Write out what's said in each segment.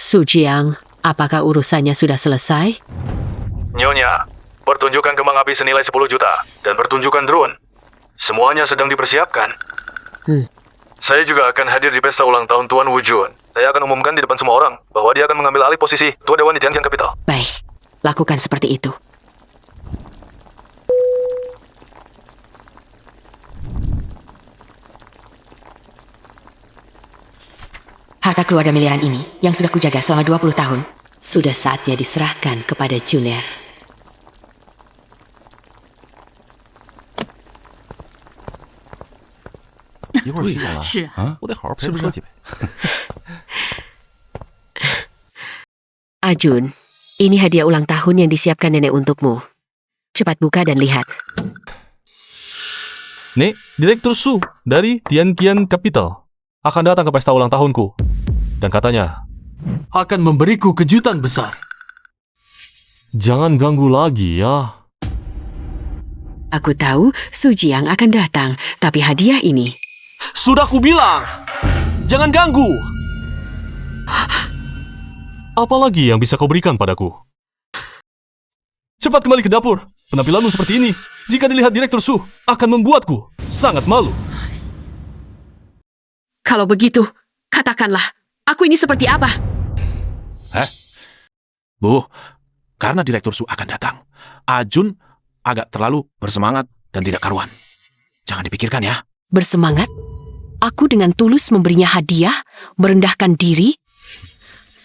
Su Jiang, apakah urusannya sudah selesai? Nyonya, pertunjukan kembang api senilai 10 juta dan pertunjukan drone. Semuanya sedang dipersiapkan. Saya juga akan hadir di pesta ulang tahun Tuan Wu Jun. Saya akan umumkan di depan semua orang bahwa dia akan mengambil alih posisi Tua Dewan di Tianqian Capital. Baik, lakukan seperti itu. Harta keluarga miliaran ini, yang sudah kujaga selama 20 tahun, sudah saatnya diserahkan kepada Juner. Ajun, ini hadiah ulang tahun yang disiapkan nenek untukmu. Cepat buka dan lihat. Nek, Direktur Su dari Tianqian Capital akan datang ke pesta ulang tahunku. Dan katanya, akan memberiku kejutan besar. Jangan ganggu lagi ya. Aku tahu Su Jiang akan datang, tapi hadiah ini... Sudah kubilang, jangan ganggu. Apalagi yang bisa kau berikan padaku? Cepat kembali ke dapur. Penampilanmu seperti ini, jika dilihat Direktur Su, akan membuatku sangat malu. Kalau begitu, katakanlah, aku ini seperti apa? Bu, karena Direktur Su akan datang, Ajun agak terlalu bersemangat dan tidak karuan. Jangan dipikirkan ya. Bersemangat? Aku dengan tulus memberinya hadiah, merendahkan diri.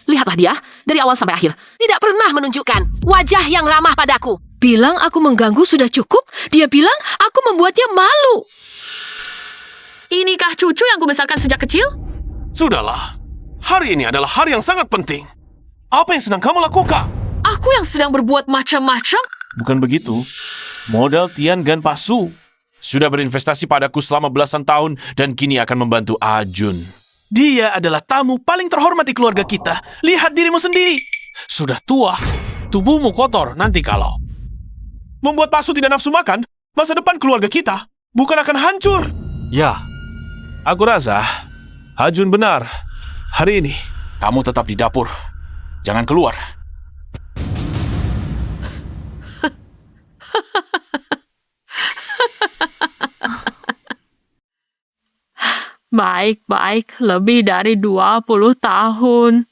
Lihatlah dia, dari awal sampai akhir, tidak pernah menunjukkan wajah yang ramah padaku. Bilang aku mengganggu sudah cukup, dia bilang aku membuatnya malu. Inikah cucu yang kubesarkan sejak kecil? Sudahlah, hari ini adalah hari yang sangat penting. Apa yang sedang kamu lakukan? Aku yang sedang berbuat macam-macam? Bukan begitu. Modal Tian Gan Pasu sudah berinvestasi padaku selama belasan tahun dan kini akan membantu Ajun. Dia adalah tamu paling terhormat di keluarga kita. Lihat dirimu sendiri. Sudah tua, tubuhmu kotor nanti kalau membuat Pasu tidak nafsu makan, masa depan keluarga kita bukan akan hancur. Ya, aku rasa Ajun benar. Hari ini kamu tetap di dapur. Jangan keluar. Baik, lebih dari 20 tahun.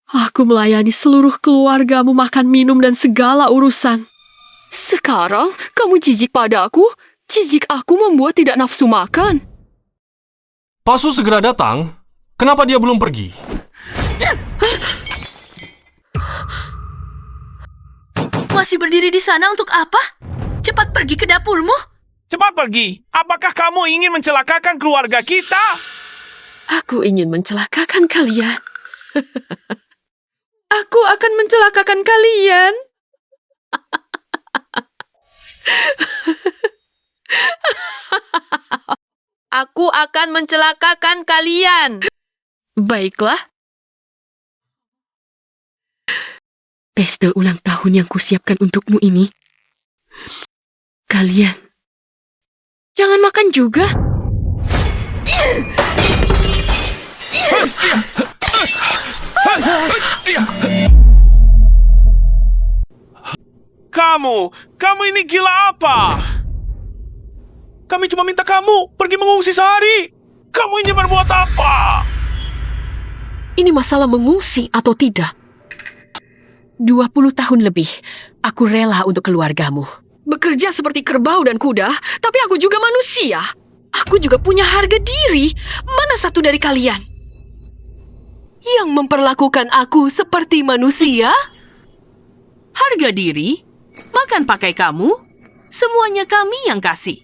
Aku melayani seluruh keluargamu makan, minum, dan segala urusan. Sekarang, kamu jijik padaku? Jijik aku membuat tidak nafsu makan? Pasu segera datang. Kenapa dia belum pergi? Masih berdiri di sana untuk apa? Cepat pergi ke dapurmu. Cepat pergi. Apakah kamu ingin mencelakakan keluarga kita? Aku ingin mencelakakan kalian. Aku akan mencelakakan kalian. Aku akan mencelakakan kalian. Baiklah. Pesta ulang tahun yang kusiapkan untukmu ini. Kalian jangan makan juga. Kamu ini gila apa? Kami cuma minta kamu pergi mengungsi sehari. Kamu ingin berbuat apa? Ini masalah mengungsi atau tidak. 20 tahun lebih, aku rela untuk keluargamu. Bekerja seperti kerbau dan kuda, tapi aku juga manusia. Aku juga punya harga diri. Mana satu dari kalian yang memperlakukan aku seperti manusia? Harga diri? Makan pakai kamu? Semuanya kami yang kasih.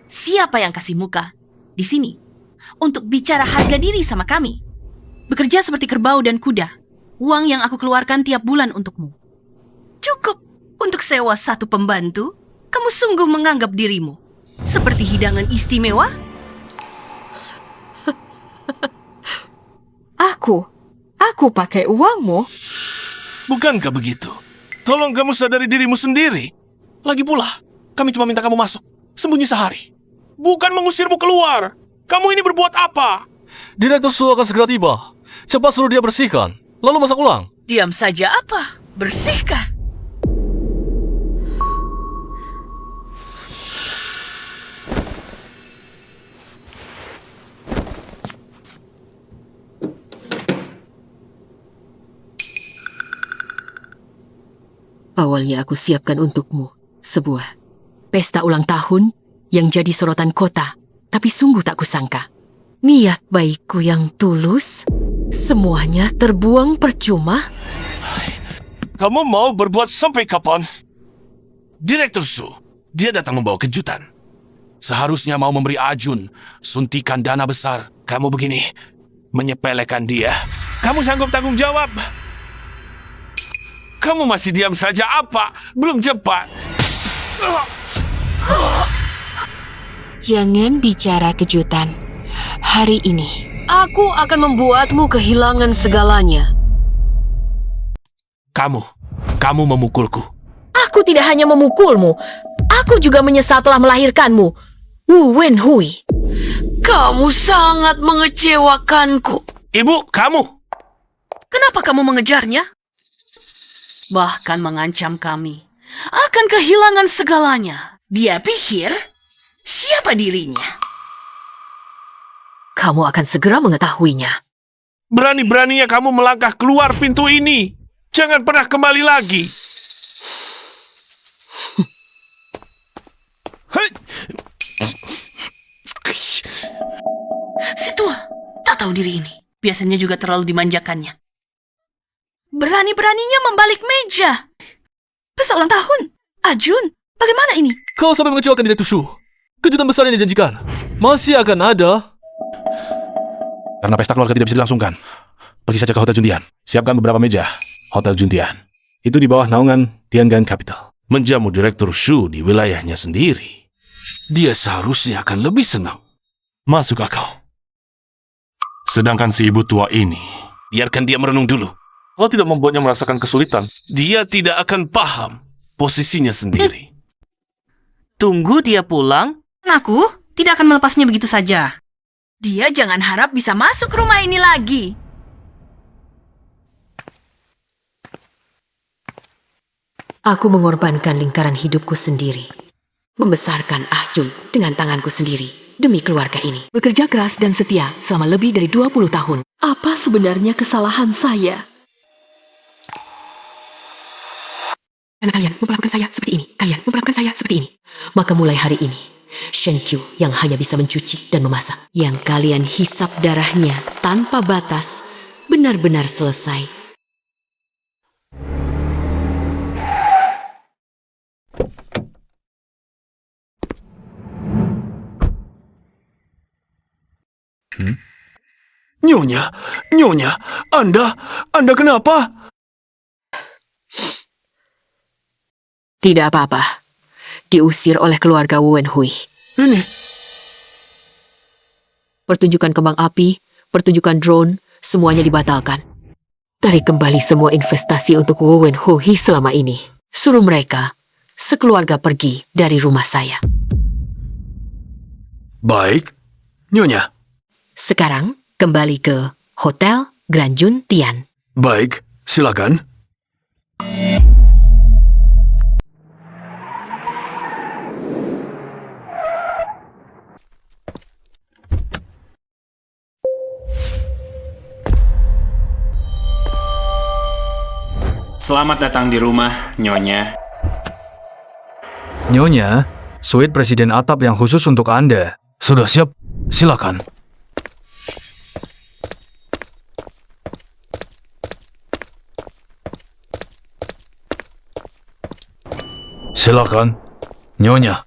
Siapa yang kasih muka di sini untuk bicara harga diri sama kami? Bekerja seperti kerbau dan kuda. Uang yang aku keluarkan tiap bulan untukmu cukup untuk sewa satu pembantu. Kamu sungguh menganggap dirimu seperti hidangan istimewa? Aku pakai uangmu. Bukankah begitu? Tolong kamu sadari dirimu sendiri. Lagi pula, kami cuma minta kamu masuk sembunyi sehari, bukan mengusirmu keluar. Kamu ini berbuat apa? Direktur Su akan segera tiba. Cepat suruh dia bersihkan, lalu masak ulang. Diam saja apa? Bersihkan. Awalnya aku siapkan untukmu sebuah pesta ulang tahun yang jadi sorotan kota, tapi sungguh tak kusangka. Niat baikku yang tulus, semuanya terbuang percuma. Kamu mau berbuat sampai kapan? Direktur Su, dia datang membawa kejutan. Seharusnya mau memberi Ajun suntikan dana besar. Kamu begini, menyepelekan dia. Kamu sanggup tanggung jawab? Kamu masih diam saja apa? Belum cepat. Jangan bicara kejutan. Hari ini, aku akan membuatmu kehilangan segalanya. Kamu memukulku. Aku tidak hanya memukulmu, aku juga menyesal telah melahirkanmu. Wu Wenhui, kamu sangat mengecewakanku. Ibu, kamu! Kenapa kamu mengejarnya? Bahkan mengancam kami akan kehilangan segalanya. Dia pikir siapa dirinya? Kamu akan segera mengetahuinya. Berani-beraninya kamu melangkah keluar pintu ini. Jangan pernah kembali lagi. Si tua, tak tahu diri ini. Biasanya juga terlalu dimanjakannya. Berani-beraninya membalik meja. Pesta ulang tahun. Ajun, bagaimana ini? Kau sampai mengecewakan Direktur Shu. Kejutan besar yang dijanjikan masih akan ada. Karena pesta keluarga tidak bisa dilangsungkan, pergi saja ke Hotel Juntian. Siapkan beberapa meja. Hotel Juntian. Itu di bawah naungan Tiangan Capital. Menjamu Direktur Shu di wilayahnya sendiri. Dia seharusnya akan lebih senang. Masuk akal. Sedangkan si ibu tua ini, Biarkan dia merenung dulu. kalau tidak membuatnya merasakan kesulitan, Dia tidak akan paham posisinya sendiri. Tunggu dia pulang. Aku tidak akan melepasnya begitu saja. Dia jangan harap bisa masuk rumah ini lagi. Aku mengorbankan lingkaran hidupku sendiri. Membesarkan Ahjun dengan tanganku sendiri demi keluarga ini. Bekerja keras dan setia selama lebih dari 20 tahun. Apa sebenarnya kesalahan saya? Karena kalian memperlakukan saya seperti ini. Kalian memperlakukan saya seperti ini. Maka mulai hari ini, Shenkyu yang hanya bisa mencuci dan memasak, yang kalian hisap darahnya tanpa batas, benar-benar selesai. Nyonya, Anda kenapa? Tidak apa-apa. Diusir oleh keluarga Wu Wenhui. Ini, Pertunjukan kembang api, pertunjukan drone, semuanya dibatalkan. Tarik kembali semua investasi untuk Wu Wenhui selama ini. Suruh mereka sekeluarga pergi dari rumah saya. baik. Nyonya, Sekarang kembali ke Hotel Grand Juntian. baik. Silakan. Selamat datang di rumah, Nyonya. Nyonya, suite Presiden atap yang khusus untuk Anda. Sudah siap? Silakan. Silakan, Nyonya.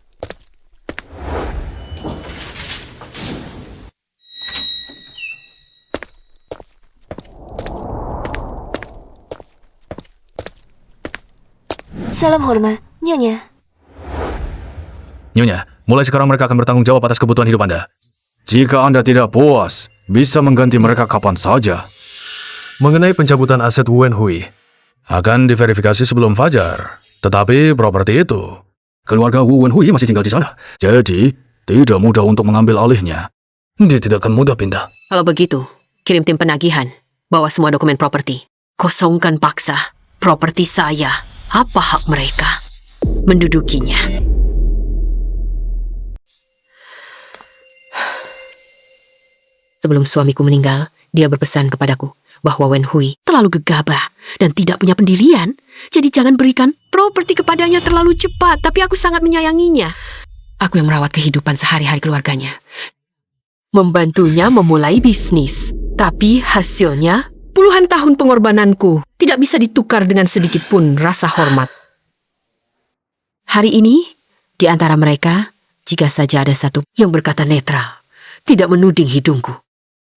Salam hormat, Nyonya. Nyonya, mulai sekarang mereka akan bertanggung jawab atas kebutuhan hidup Anda. Jika Anda tidak puas, bisa mengganti mereka kapan saja. Mengenai pencabutan aset Wu Wenhui, akan diverifikasi sebelum fajar. Tetapi properti itu, keluarga Wu Wenhui masih tinggal di sana. Jadi, tidak mudah untuk mengambil alihnya. Dia tidak akan mudah pindah. Kalau begitu, kirim tim penagihan. Bawa semua dokumen properti. Kosongkan paksa properti saya. Apa hak mereka mendudukinya? Sebelum suamiku meninggal, dia berpesan kepadaku bahwa Wen Hui terlalu gegabah dan tidak punya pendirian. Jadi jangan berikan properti kepadanya terlalu cepat, tapi aku sangat menyayanginya. Aku yang merawat kehidupan sehari-hari keluarganya. Membantunya memulai bisnis. Tapi hasilnya, puluhan tahun pengorbananku tidak bisa ditukar dengan sedikit pun rasa hormat. Hari ini, di antara mereka, jika saja ada satu yang berkata netral, tidak menuding hidungku,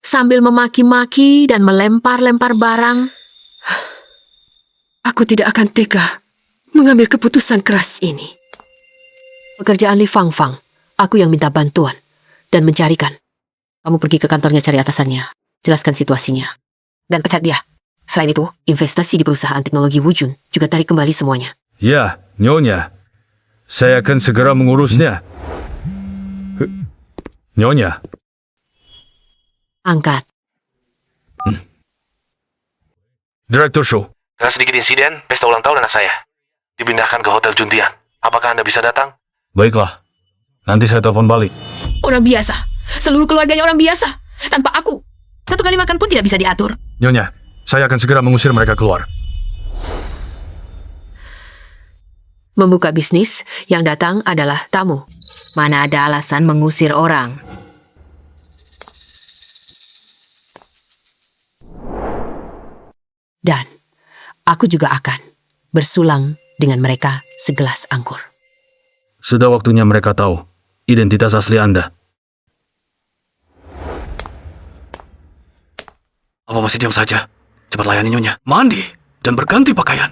sambil memaki-maki dan melempar-lempar barang, aku tidak akan tega mengambil keputusan keras ini. Pekerjaan Li Fang Fang, aku yang minta bantuan dan mencarikan. Kamu pergi ke kantornya cari atasannya, jelaskan situasinya, dan pecat dia. Selain itu, investasi di perusahaan teknologi Wujun juga tarik kembali semuanya. Ya, Nyonya. Saya akan segera mengurusnya. Nyonya. Angkat. Direktur Shu. Karena sedikit insiden, pesta ulang tahun anak saya dipindahkan ke Hotel Juntian. Apakah Anda bisa datang? Baiklah. Nanti saya telepon balik. Orang biasa. Seluruh keluarganya orang biasa. Tanpa aku, satu kali makan pun tidak bisa diatur. Nyonya, saya akan segera mengusir mereka keluar. Membuka bisnis, yang datang adalah tamu. Mana ada alasan mengusir orang. Dan aku juga akan bersulang dengan mereka segelas anggur. Sudah waktunya mereka tahu identitas asli Anda. Apa masih diam saja? Cepat layani Nyonya. Mandi dan berganti pakaian.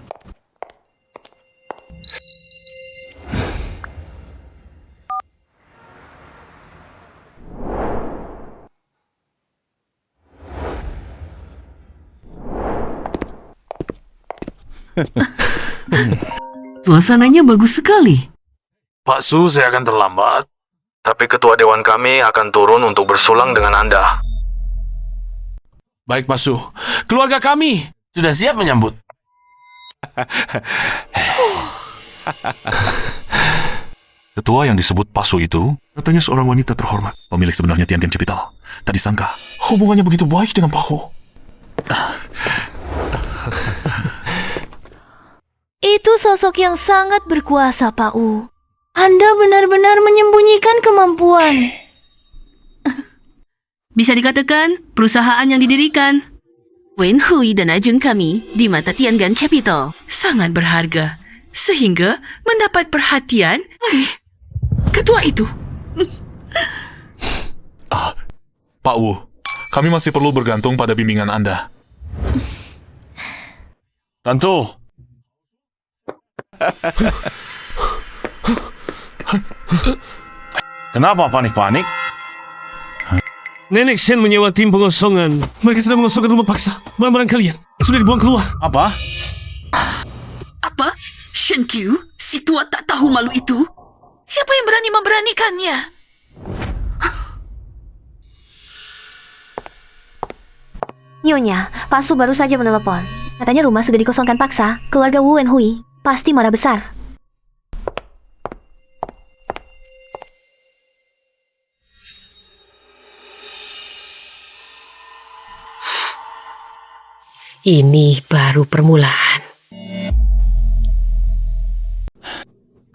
Suasananya bagus sekali. Pak Su, saya akan terlambat. Tapi ketua dewan kami akan turun untuk bersulang dengan Anda. Baik, Pak Su. Keluarga kami sudah siap menyambut. Ketua yang disebut Pasu itu, katanya seorang wanita terhormat, pemilik sebenarnya Tiangen Capital. Tak disangka, hubungannya begitu baik dengan Pak Ho. Itu sosok yang sangat berkuasa, Pak U. Anda benar-benar menyembunyikan kemampuan. Bisa dikatakan, perusahaan yang didirikan Wen Hui dan ajeng kami di mata Tiangen Capital sangat berharga, sehingga mendapat perhatian oleh ketua itu. Pak Wu, kami masih perlu bergantung pada bimbingan Anda. Tanto. Kenapa panik-panik? Nenek Shen menyewa tim pengosongan. Mereka sedang mengosongkan rumah paksa. Barang-barang kalian sudah dibuang keluar. Apa? Apa? Shen Qiu, si tua tak tahu malu itu? Siapa yang berani memberanikannya? Nyonya, Pak Su baru saja menelepon. Katanya rumah sudah dikosongkan paksa. Keluarga Wu Wen Hui pasti marah besar. Ini baru permulaan.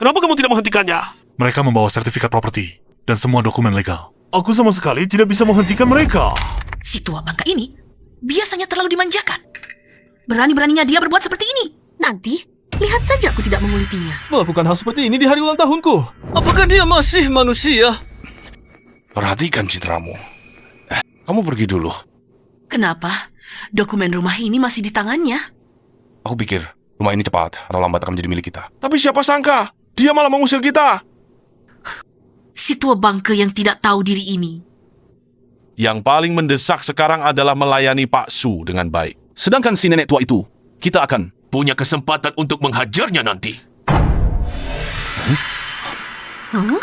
Kenapa kamu tidak menghentikannya? Mereka membawa sertifikat properti dan semua dokumen legal. Aku sama sekali tidak bisa menghentikan mereka. Si tua bangka ini biasanya terlalu dimanjakan. Berani-beraninya dia berbuat seperti ini. Nanti, lihat saja aku tidak mengulitinya. Melakukan hal seperti ini di hari ulang tahunku. Apakah dia masih manusia? Perhatikan citramu. Kamu pergi dulu. Kenapa? Dokumen rumah ini masih di tangannya. Aku pikir rumah ini cepat atau lambat akan menjadi milik kita. Tapi siapa sangka, dia malah mengusir kita. Si tua bangke yang tidak tahu diri ini. Yang paling mendesak sekarang adalah melayani Pak Su dengan baik. Sedangkan si nenek tua itu, kita akan punya kesempatan untuk menghajarnya nanti. Huh?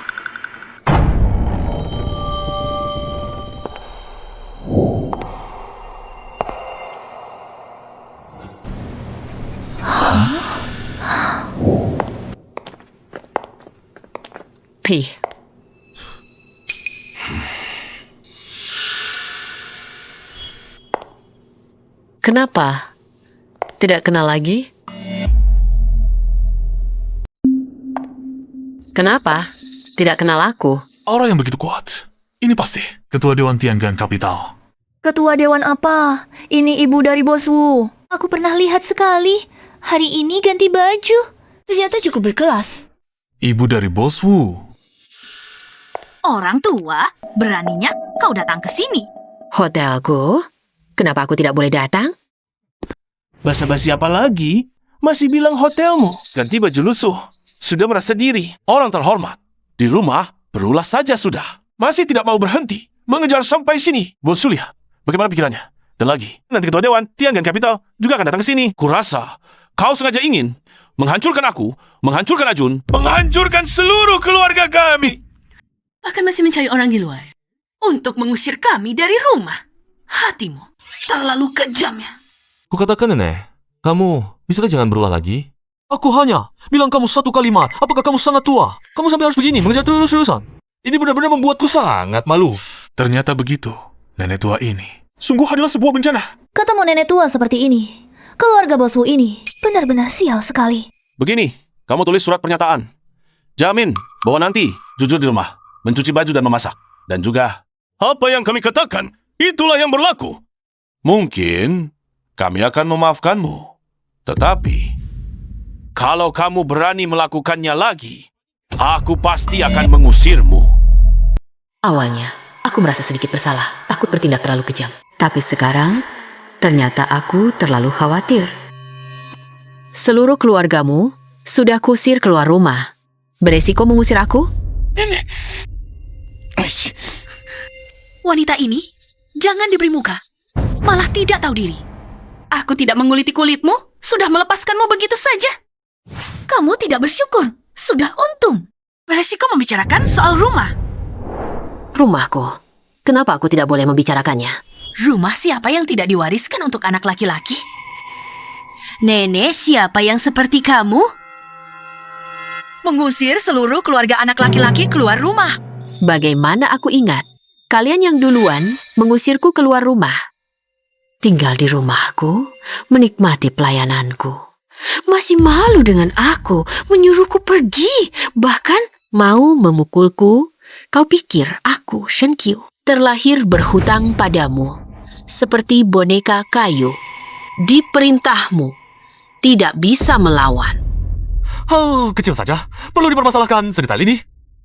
Hi. Kenapa? Tidak kenal lagi? Kenapa? Tidak kenal aku? Aura yang begitu kuat. Ini pasti Ketua Dewan Tiangan Capital. Ketua Dewan apa? Ini ibu dari Bos Wu. Aku pernah lihat sekali. Hari ini ganti baju. Ternyata cukup berkelas. Ibu dari Bos Wu. Orang tua, beraninya kau datang ke sini. Hotelku? Kenapa aku tidak boleh datang? Basa-basi apa lagi? Masih bilang hotelmu. Ganti baju lusuh. Sudah merasa diri. Orang terhormat. Di rumah, berulas saja sudah. Masih tidak mau berhenti. Mengejar sampai sini. Bos Sulia, bagaimana pikirannya? Dan lagi, nanti Ketua Dewan Tiangan Capital juga akan datang ke sini. Kurasa, kau sengaja ingin menghancurkan aku, menghancurkan Ajun, menghancurkan seluruh keluarga kami. Bahkan masih mencari orang di luar untuk mengusir kami dari rumah. Hatimu terlalu kejam ya. Kukatakan nenek, kamu bisakah jangan berulah lagi? Aku hanya bilang kamu satu kalimat. Apakah kamu sangat tua? Kamu sampai harus begini mengejar terus-terusan. Ini benar-benar membuatku sangat malu. Ternyata begitu, nenek tua ini. Sungguh adalah sebuah bencana. Ketemu nenek tua seperti ini. Keluarga Bos Wu ini benar-benar sial sekali. Begini, kamu tulis surat pernyataan. Jamin bahwa nanti jujur di rumah, mencuci baju dan memasak. Dan juga, apa yang kami katakan, itulah yang berlaku. Mungkin kami akan memaafkanmu. Tetapi, kalau kamu berani melakukannya lagi, aku pasti akan mengusirmu. Awalnya, aku merasa sedikit bersalah, takut bertindak terlalu kejam. Tapi sekarang, ternyata aku terlalu khawatir. Seluruh keluargamu sudah kusir keluar rumah. Beresiko mengusir aku? Nenek. Wanita ini jangan diberi muka. Malah tidak tahu diri. Aku tidak menguliti kulitmu, sudah melepaskanmu begitu saja. Kamu tidak bersyukur, sudah untung. Beresiko membicarakan soal rumah. Rumahku. Kenapa aku tidak boleh membicarakannya? Rumah siapa yang tidak diwariskan untuk anak laki-laki? Nenek siapa yang seperti kamu? Mengusir seluruh keluarga anak laki-laki keluar rumah. Bagaimana aku ingat, kalian yang duluan mengusirku keluar rumah. Tinggal di rumahku, menikmati pelayananku. Masih malu dengan aku, menyuruhku pergi, bahkan mau memukulku. Kau pikir aku, Shen Qiu, terlahir berhutang padamu, seperti boneka kayu. Di perintahmu, tidak bisa melawan. Oh, kecil saja. Perlu dipermasalahkan sedetail ini.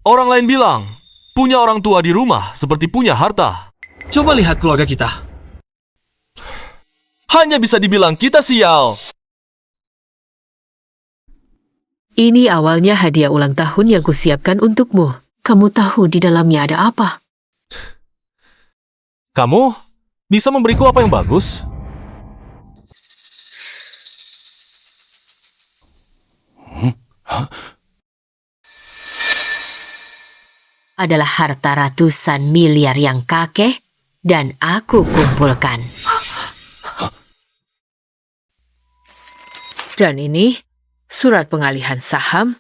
Orang lain bilang, punya orang tua di rumah seperti punya harta. Coba lihat keluarga kita. Hanya bisa dibilang kita sial. Ini awalnya hadiah ulang tahun yang kusiapkan untukmu. Kamu tahu di dalamnya ada apa? Kamu bisa memberiku apa yang bagus? Adalah harta ratusan miliar yang kakek dan aku kumpulkan. Dan ini surat pengalihan saham.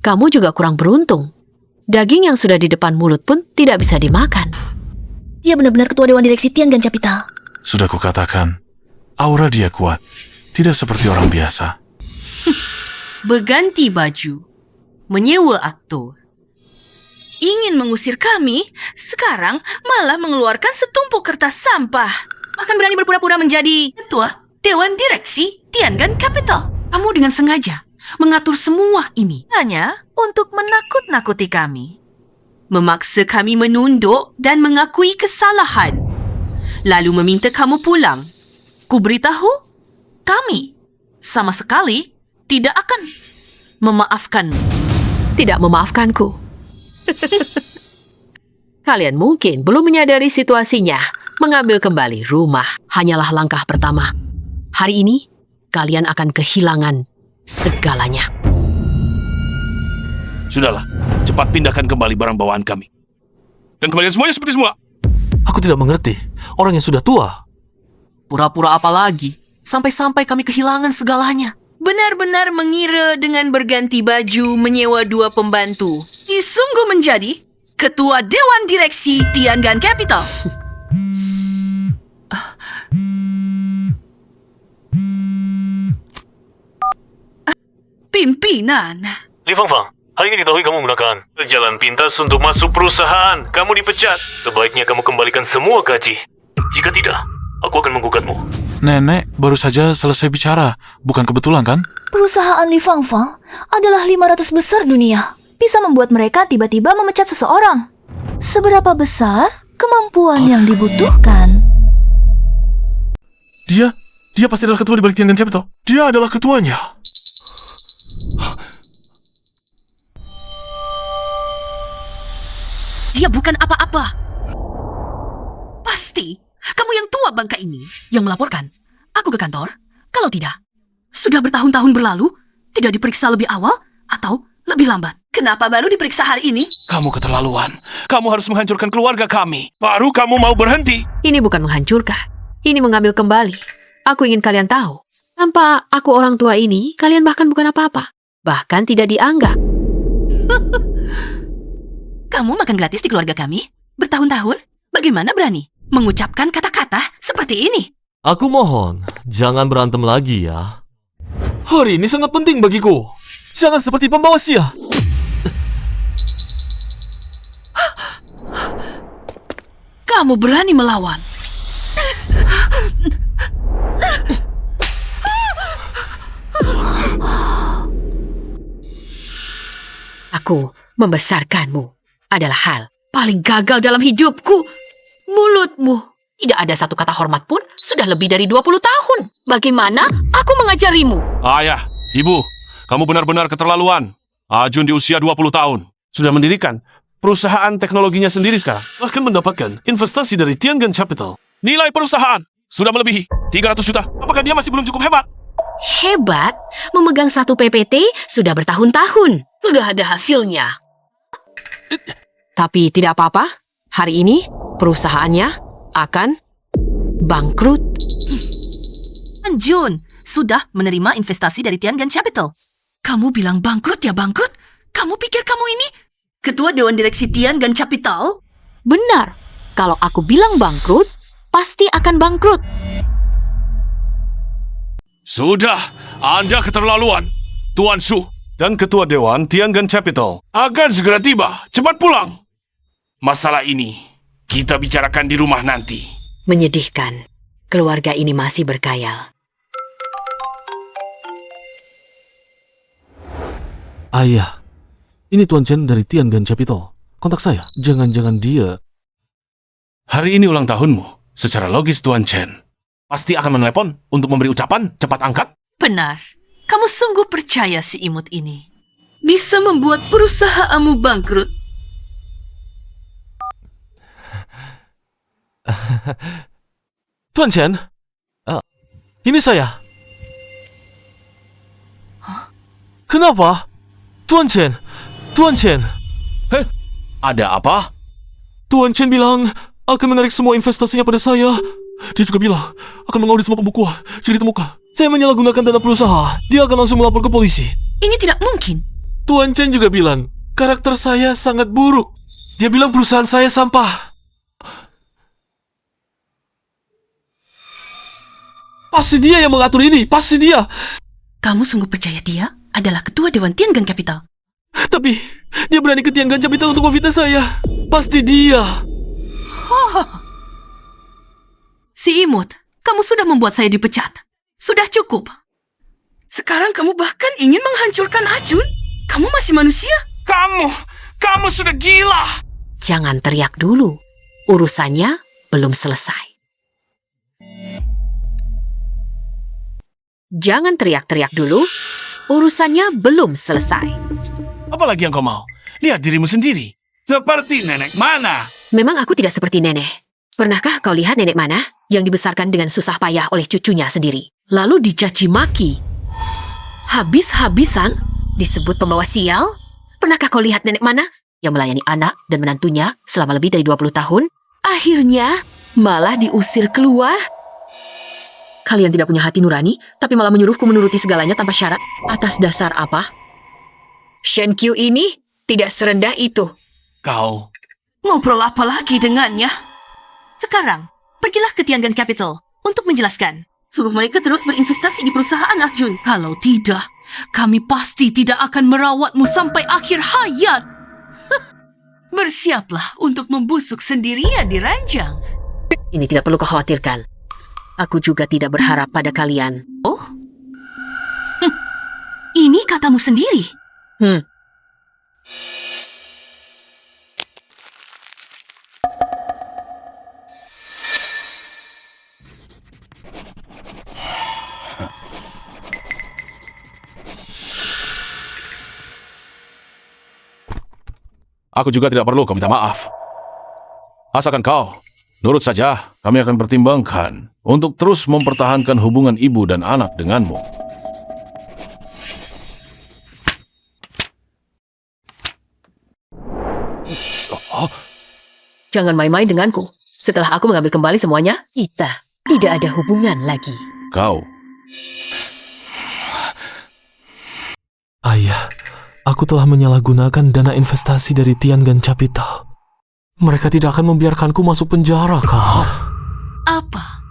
Kamu juga kurang beruntung. Daging yang sudah di depan mulut pun tidak bisa dimakan. Dia benar-benar ketua Dewan Direksi Tiangan Capital. Sudah kukatakan, aura dia kuat. Tidak seperti orang biasa. Berganti baju, menyewa aktor. Ingin mengusir kami, sekarang malah mengeluarkan setumpuk kertas sampah. Bahkan berani berpura-pura menjadi ketua Dewan Direksi Tiangan Capital. Kamu dengan sengaja mengatur semua ini hanya untuk menakut-nakuti kami. Memaksa kami menunduk dan mengakui kesalahan. Lalu meminta kamu pulang. Ku beritahu, kami sama sekali tidak akan memaafkanmu. Tidak memaafkanku. Kalian mungkin belum menyadari situasinya. Mengambil kembali rumah hanyalah langkah pertama. Hari ini, kalian akan kehilangan segalanya. Sudahlah, cepat pindahkan kembali barang bawaan kami. Dan kembalikan semuanya seperti semula. Aku tidak mengerti. Orang yang sudah tua. Pura-pura apa lagi? Sampai-sampai kami kehilangan segalanya. Benar-benar mengira dengan berganti baju menyewa 2 pembantu. Sungguh menjadi Ketua Dewan Direksi Tiangan Capital. Pimpinan. Li Fangfang, hari ini diketahui kamu menggunakan jalan pintas untuk masuk perusahaan. Kamu dipecat. Sebaiknya kamu kembalikan semua gaji. Jika tidak, aku akan menggugatmu. Nenek baru saja selesai bicara. Bukan kebetulan kan? Perusahaan Li Fangfang adalah 500 besar dunia. Bisa membuat mereka tiba-tiba memecat seseorang. Seberapa besar kemampuan yang dibutuhkan? Dia pasti adalah ketua di balik Tiangan Capital. Dia adalah ketuanya. Dia bukan apa-apa. Pasti kamu yang tua bangka ini yang melaporkan aku ke kantor. Kalau tidak, sudah bertahun-tahun berlalu, tidak diperiksa lebih awal atau lebih lambat. Kenapa baru diperiksa hari ini? Kamu keterlaluan. Kamu harus menghancurkan keluarga kami. Baru kamu mau berhenti. Ini bukan menghancurkan. Ini mengambil kembali. Aku ingin kalian tahu. Tanpa aku orang tua ini, kalian bahkan bukan apa-apa. Bahkan tidak dianggap. Kamu makan gratis di keluarga kami? Bertahun-tahun? Bagaimana berani mengucapkan kata-kata seperti ini? Aku mohon, jangan berantem lagi ya. Hari ini sangat penting bagiku. Jangan seperti pembawa sia. Kamu berani melawan? Aku membesarkanmu adalah hal paling gagal dalam hidupku. Mulutmu. Tidak ada satu kata hormat pun sudah lebih dari 20 tahun. Bagaimana aku mengajarimu? Ayah, ibu, kamu benar-benar keterlaluan. Ajun di usia 20 tahun. Sudah mendirikan perusahaan teknologinya sendiri sekarang. Bahkan mendapatkan investasi dari Tiangan Capital. Nilai perusahaan sudah melebihi 300 juta. Apakah dia masih belum cukup hebat? Hebat? Memegang satu PPT sudah bertahun-tahun. Sudah ada hasilnya. Tapi tidak apa-apa. Hari ini perusahaannya akan bangkrut. Jun sudah menerima investasi dari Tiangan Capital. Kamu bilang bangkrut ya bangkrut? Kamu pikir kamu ini Ketua Dewan Direksi Tiangan Capital? Benar. Kalau aku bilang bangkrut, pasti akan bangkrut. Sudah, Anda keterlaluan. Tuan Su dan Ketua Dewan Tiangan Capital akan segera tiba. Cepat pulang. Masalah ini kita bicarakan di rumah nanti. Menyedihkan. Keluarga ini masih berkhayal. Ayah, ini Tuan Chen dari Tiangan Capital. Kontak saya. Jangan-jangan dia... Hari ini ulang tahunmu. Secara logis Tuan Chen pasti akan menelepon untuk memberi ucapan. Cepat angkat. Benar. Kamu sungguh percaya si imut ini bisa membuat perusahaanmu bangkrut? Tuan Chen, ini saya. Kenapa? Tuan Chen, Tuan Chen. Ada apa? Tuan Chen bilang akan menarik semua investasinya pada saya. Dia juga bilang akan mengaudit semua pembukuan jika ditemukan saya menyalahgunakan dana perusahaan. Dia akan langsung melapor ke polisi. Ini tidak mungkin. Tuan Chen juga bilang karakter saya sangat buruk. Dia bilang perusahaan saya sampah. Pasti dia yang mengatur ini, pasti dia. Kamu sungguh percaya dia adalah Ketua Dewan Tiangan Capital? Tapi dia berani ke Tiangan Capital untuk memfitnah saya. Pasti dia. Si imut, kamu sudah membuat saya dipecat. Sudah cukup. Sekarang kamu bahkan ingin menghancurkan Ajun? Kamu masih manusia? Kamu sudah gila. Jangan teriak dulu. Urusannya belum selesai. Jangan teriak-teriak dulu. Urusannya belum selesai. Apalagi yang kau mau? Lihat dirimu sendiri. Seperti nenek mana? Memang aku tidak seperti nenek. Pernahkah kau lihat nenek mana yang dibesarkan dengan susah payah oleh cucunya sendiri, lalu dicaci maki? Habis-habisan disebut pembawa sial? Pernahkah kau lihat nenek mana yang melayani anak dan menantunya selama lebih dari 20 tahun? Akhirnya malah diusir keluar. Kalian tidak punya hati nurani, tapi malah menyuruhku menuruti segalanya tanpa syarat. Atas dasar apa? Shenkyu ini tidak serendah itu. Kau... Ngobrol apa lagi dengannya? Sekarang, pergilah ke Tiangan Capital untuk menjelaskan. Suruh mereka terus berinvestasi di perusahaan Ah Jun. Kalau tidak, kami pasti tidak akan merawatmu sampai akhir hayat. Bersiaplah untuk membusuk sendirian di ranjang. Ini tidak perlu kau khawatirkan. Aku juga tidak berharap pada kalian. Oh? Ini katamu sendiri. Aku juga tidak perlu kau minta maaf. Asalkan kau nurut saja, kami akan pertimbangkan untuk terus mempertahankan hubungan ibu dan anak denganmu. Jangan main-main denganku. Setelah aku mengambil kembali semuanya, kita tidak ada hubungan lagi. Kau. Ayah, aku telah menyalahgunakan dana investasi dari Tiangan Capital. Mereka tidak akan membiarkanku masuk penjara, Kak. Apa?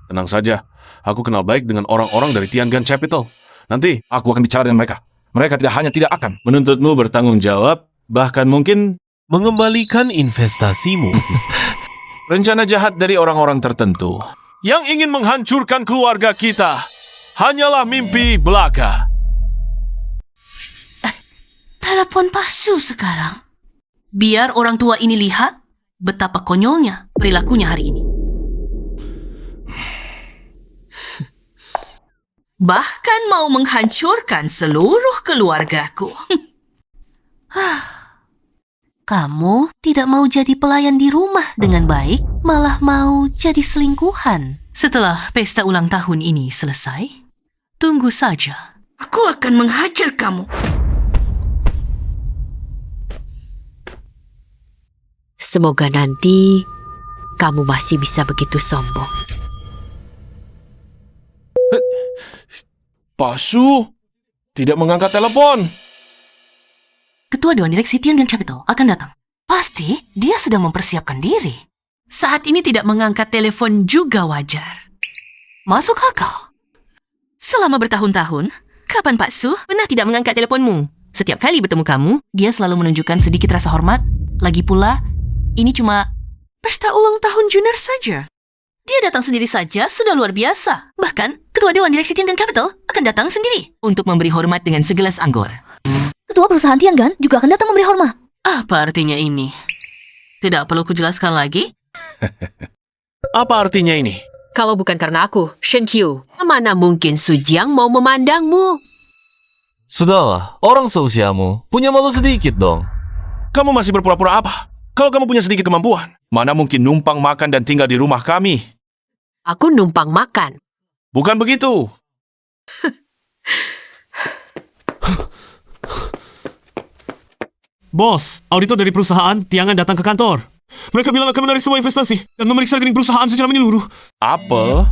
Tenang saja, aku kenal baik dengan orang-orang dari Tiangan Capital. Nanti aku akan bicara dengan mereka. Mereka tidak akan menuntutmu bertanggung jawab, bahkan mungkin mengembalikan investasimu. Rencana jahat dari orang-orang tertentu yang ingin menghancurkan keluarga kita hanyalah mimpi belaka. Telepon palsu sekarang. Biar orang tua ini lihat betapa konyolnya perilakunya hari ini. Bahkan mau menghancurkan seluruh keluargaku. Kamu tidak mau jadi pelayan di rumah dengan baik, malah mau jadi selingkuhan. Setelah pesta ulang tahun ini selesai, tunggu saja. Aku akan menghajar kamu. Semoga nanti kamu masih bisa begitu sombong. Pak Su tidak mengangkat telepon. Ketua Dewan Direksi Tiangan Capital akan datang. Pasti dia sedang mempersiapkan diri. Saat ini tidak mengangkat telepon juga wajar. Masuk akal. Selama bertahun-tahun, kapan Pak Su pernah tidak mengangkat teleponmu? Setiap kali bertemu kamu, dia selalu menunjukkan sedikit rasa hormat. Lagi pula, ini cuma pesta ulang tahun junior saja. Dia datang sendiri saja sudah luar biasa. Bahkan, Ketua Dewan Direksi Tiangan Capital akan datang sendiri untuk memberi hormat dengan segelas anggur. Ketua perusahaan Tiangan juga akan datang memberi hormat. Apa artinya ini? Tidak perlu kujelaskan lagi? Apa artinya ini? Kalau bukan karena aku, Shenkyu, mana mungkin Su Jiang mau memandangmu? Sudahlah, orang seusiamu punya malu sedikit dong. Kamu masih berpura-pura apa? Kalau kamu punya sedikit kemampuan, mana mungkin numpang makan dan tinggal di rumah kami? Aku numpang makan. Bukan begitu. Bos, auditor dari perusahaan Tiangan datang ke kantor. Mereka bilang akan menarik semua investasi dan memeriksa rekening perusahaan secara menyeluruh. Apa?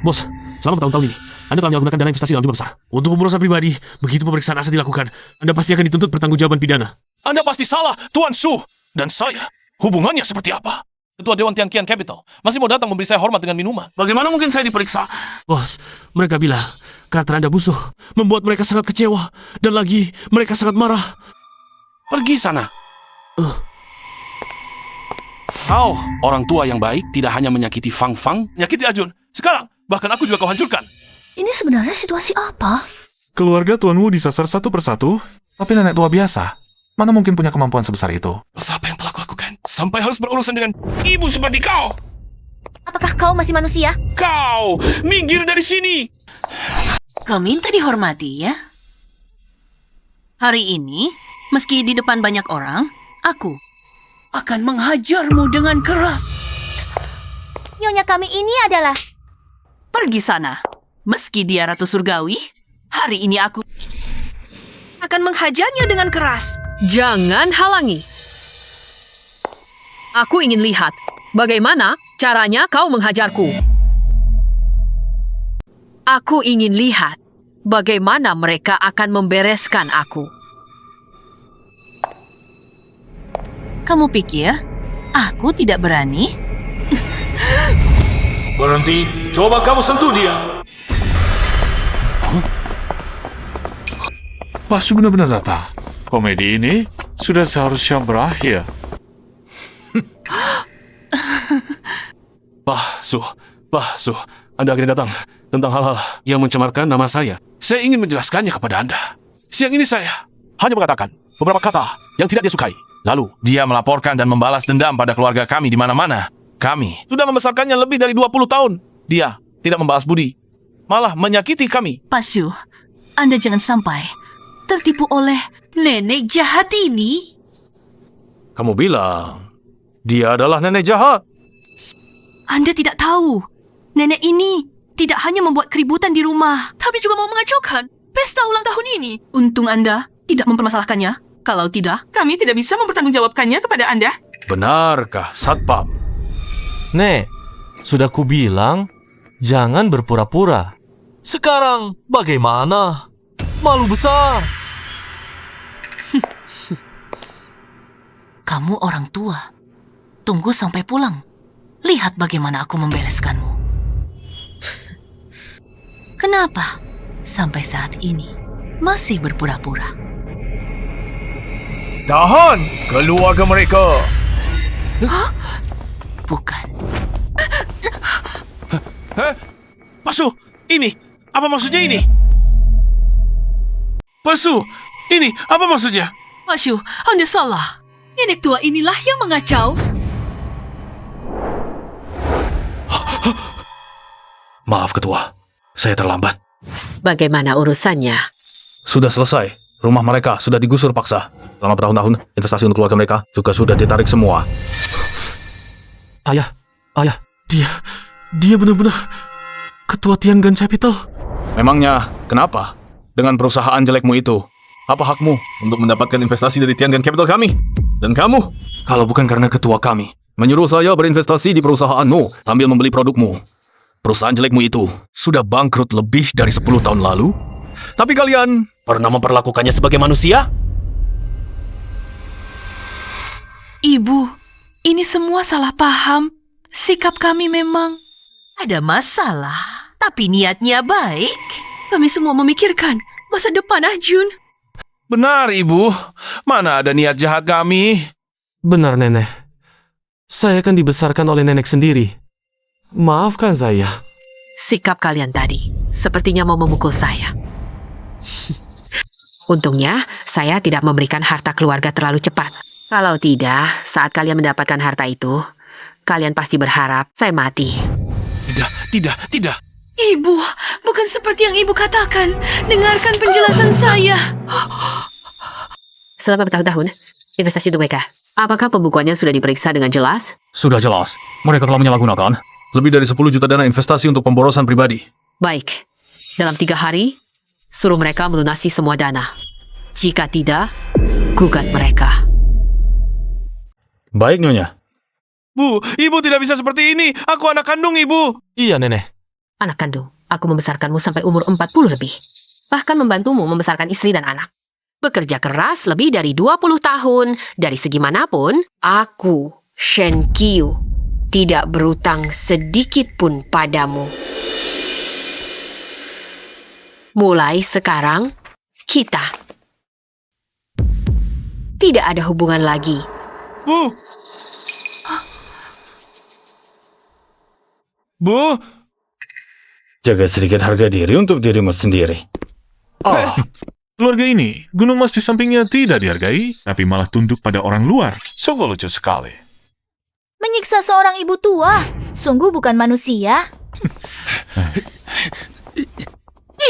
Bos, selama bertahun-tahun ini, Anda telah menyalahgunakan dana investasi dalam jumlah besar. Untuk urusan pribadi, begitu pemeriksaan aset dilakukan, Anda pasti akan dituntut pertanggungjawaban pidana. Anda pasti salah, Tuan Su. Dan saya, hubungannya seperti apa? Ketua Dewan Tiangan Capital masih mau datang memberi saya hormat dengan minuman. Bagaimana mungkin saya diperiksa? Bos, mereka bilang karakter Anda busuk, membuat mereka sangat kecewa, dan lagi mereka sangat marah. Pergi sana. Kau, orang tua yang baik, tidak hanya menyakiti Fang Fang, menyakiti Ajun. Sekarang, bahkan aku juga kau hancurkan. Ini sebenarnya situasi apa? Keluarga Tuan Wu disasar satu persatu, tapi nenek tua biasa. Mana mungkin punya kemampuan sebesar itu? Apa yang telah kulakukan? Sampai harus berurusan dengan ibu seperti kau. Apakah kau masih manusia? Kau, minggir dari sini. Kau minta dihormati ya? Hari ini, meski di depan banyak orang, aku akan menghajarmu dengan keras. Nyonya kami ini adalah... Pergi sana. Meski dia Ratu Surgawi, hari ini aku akan menghajarnya dengan keras. Jangan halangi. Aku ingin lihat bagaimana caranya kau menghajarku. Aku ingin lihat bagaimana mereka akan membereskan aku. Kamu pikir aku tidak berani? Berhenti, coba kamu sentuh dia. Pasu benar-benar datang. Komedi ini sudah seharusnya berakhir. Pasu, Anda akhirnya datang tentang hal-hal yang mencemarkan nama saya. Saya ingin menjelaskannya kepada Anda. Siang ini saya hanya mengatakan beberapa kata yang tidak dia sukai. Lalu, dia melaporkan dan membalas dendam pada keluarga kami di mana-mana. Kami sudah membesarkannya lebih dari 20 tahun. Dia tidak membalas budi, malah menyakiti kami. Pasu, Anda jangan sampai tertipu oleh nenek jahat ini. Kamu bilang dia adalah nenek jahat. Anda tidak tahu, nenek ini tidak hanya membuat keributan di rumah, tapi juga mau mengacaukan pesta ulang tahun ini. Untung Anda tidak mempermasalahkannya. Kalau tidak, kami tidak bisa mempertanggungjawabkannya kepada Anda. Benarkah, Satpam? Nek, sudah kubilang, jangan berpura-pura. Sekarang bagaimana? Malu besar. Kamu orang tua. Tunggu sampai pulang. Lihat bagaimana aku membereskanmu. Kenapa sampai saat ini masih berpura-pura? Tahan keluarga mereka. Hah? Bukan. Pasu, ini apa maksudnya ini? Pasu, ini apa maksudnya? Pasu, Anda salah. Nenek tua inilah yang mengacau. Maaf ketua, saya terlambat. Bagaimana urusannya? Sudah selesai. Rumah mereka sudah digusur paksa. Selama bertahun-tahun, investasi untuk keluarga mereka juga sudah ditarik semua. Ayah, dia benar-benar ketua Tiangan Capital. Memangnya, kenapa? Dengan perusahaan jelekmu itu, apa hakmu untuk mendapatkan investasi dari Tiangan Capital kami? Dan kamu, kalau bukan karena ketua kami menyuruh saya berinvestasi di perusahaanmu sambil membeli produkmu, perusahaan jelekmu itu sudah bangkrut lebih dari 10 tahun lalu. Tapi kalian pernah memperlakukannya sebagai manusia? Ibu, ini semua salah paham. Sikap kami memang ada masalah, tapi niatnya baik. Kami semua memikirkan masa depan Arjun. Benar, Ibu. Mana ada niat jahat kami? Benar, Nenek. Saya kan dibesarkan oleh nenek sendiri. Maafkan saya. Sikap kalian tadi sepertinya mau memukul saya. Untungnya, saya tidak memberikan harta keluarga terlalu cepat. Kalau tidak, saat kalian mendapatkan harta itu, kalian pasti berharap saya mati. Tidak. Ibu, bukan seperti yang Ibu katakan. Dengarkan penjelasan saya. Selama bertahun-tahun, investasi untuk mereka. Apakah pembukuannya sudah diperiksa dengan jelas? Sudah jelas. Mereka telah menyalahgunakan lebih dari 10 juta dana investasi untuk pemborosan pribadi. Baik. Dalam 3 hari, suruh mereka melunasi semua dana. Jika tidak, gugat mereka. Baik, Nyonya. Bu, Ibu tidak bisa seperti ini. Aku anak kandung Ibu. Iya, Nenek. Anak kandung, aku membesarkanmu sampai umur 40 lebih. Bahkan membantumu membesarkan istri dan anak. Bekerja keras lebih dari 20 tahun. Dari segi manapun, aku, Shen Qiu, tidak berutang sedikit pun padamu. Mulai sekarang, kita tidak ada hubungan lagi. Bu. Jaga sedikit harga diri untuk dirimu sendiri. Keluarga ini, gunung emas di sampingnya tidak dihargai, tapi malah tunduk pada orang luar. Sungguh lucu sekali. Menyiksa seorang ibu tua, sungguh bukan manusia.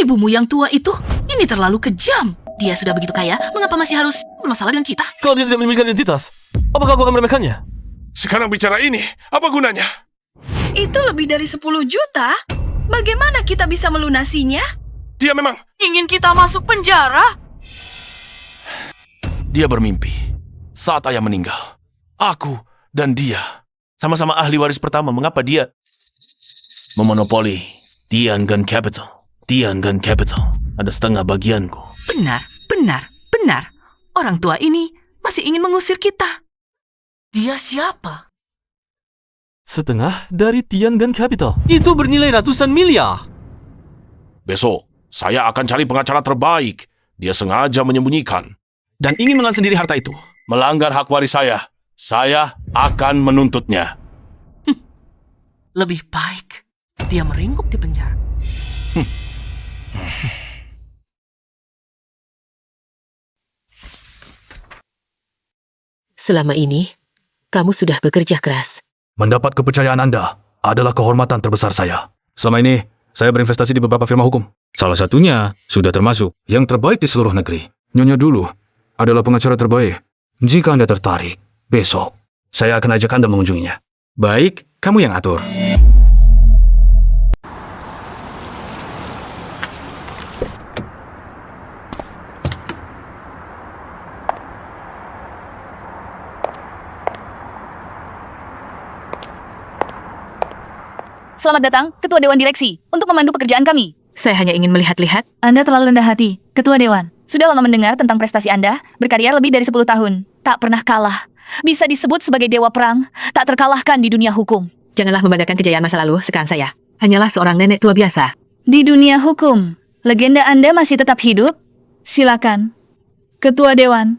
Ibumu yang tua itu, ini terlalu kejam. Dia sudah begitu kaya, mengapa masih harus bermasalah dengan kita? Kalau dia tidak memiliki identitas, apakah aku akan meremehkannya? Sekarang bicara ini, apa gunanya? Itu lebih dari 10 juta. Bagaimana kita bisa melunasinya? Dia memang... Ingin kita masuk penjara? Dia bermimpi saat ayah meninggal. Aku dan dia sama-sama ahli waris pertama. Mengapa dia memonopoli Tiangan Capital? Tiangan Capital ada setengah bagianku. Benar. Orang tua ini masih ingin mengusir kita. Dia siapa? Setengah dari Tiangan Capital. Itu bernilai ratusan miliar. Besok, saya akan cari pengacara terbaik. Dia sengaja menyembunyikan dan ingin mengambil sendiri harta itu. Melanggar hak waris saya akan menuntutnya. Lebih baik dia meringkuk di penjara. Selama ini, kamu sudah bekerja keras. Mendapat kepercayaan Anda adalah kehormatan terbesar saya. Selama ini, saya berinvestasi di beberapa firma hukum. Salah satunya sudah termasuk yang terbaik di seluruh negeri. Nyonya dulu adalah pengacara terbaik. Jika Anda tertarik, besok saya akan ajak Anda mengunjunginya. Baik, kamu yang atur. Selamat datang, Ketua Dewan Direksi, untuk memandu pekerjaan kami. Saya hanya ingin melihat-lihat. Anda terlalu rendah hati, Ketua Dewan. Sudah lama mendengar tentang prestasi Anda, berkarya lebih dari 10 tahun. Tak pernah kalah. Bisa disebut sebagai dewa perang, tak terkalahkan di dunia hukum. Janganlah membanggakan kejayaan masa lalu, sekarang saya hanyalah seorang nenek tua biasa. Di dunia hukum, legenda Anda masih tetap hidup? Silakan. Ketua Dewan,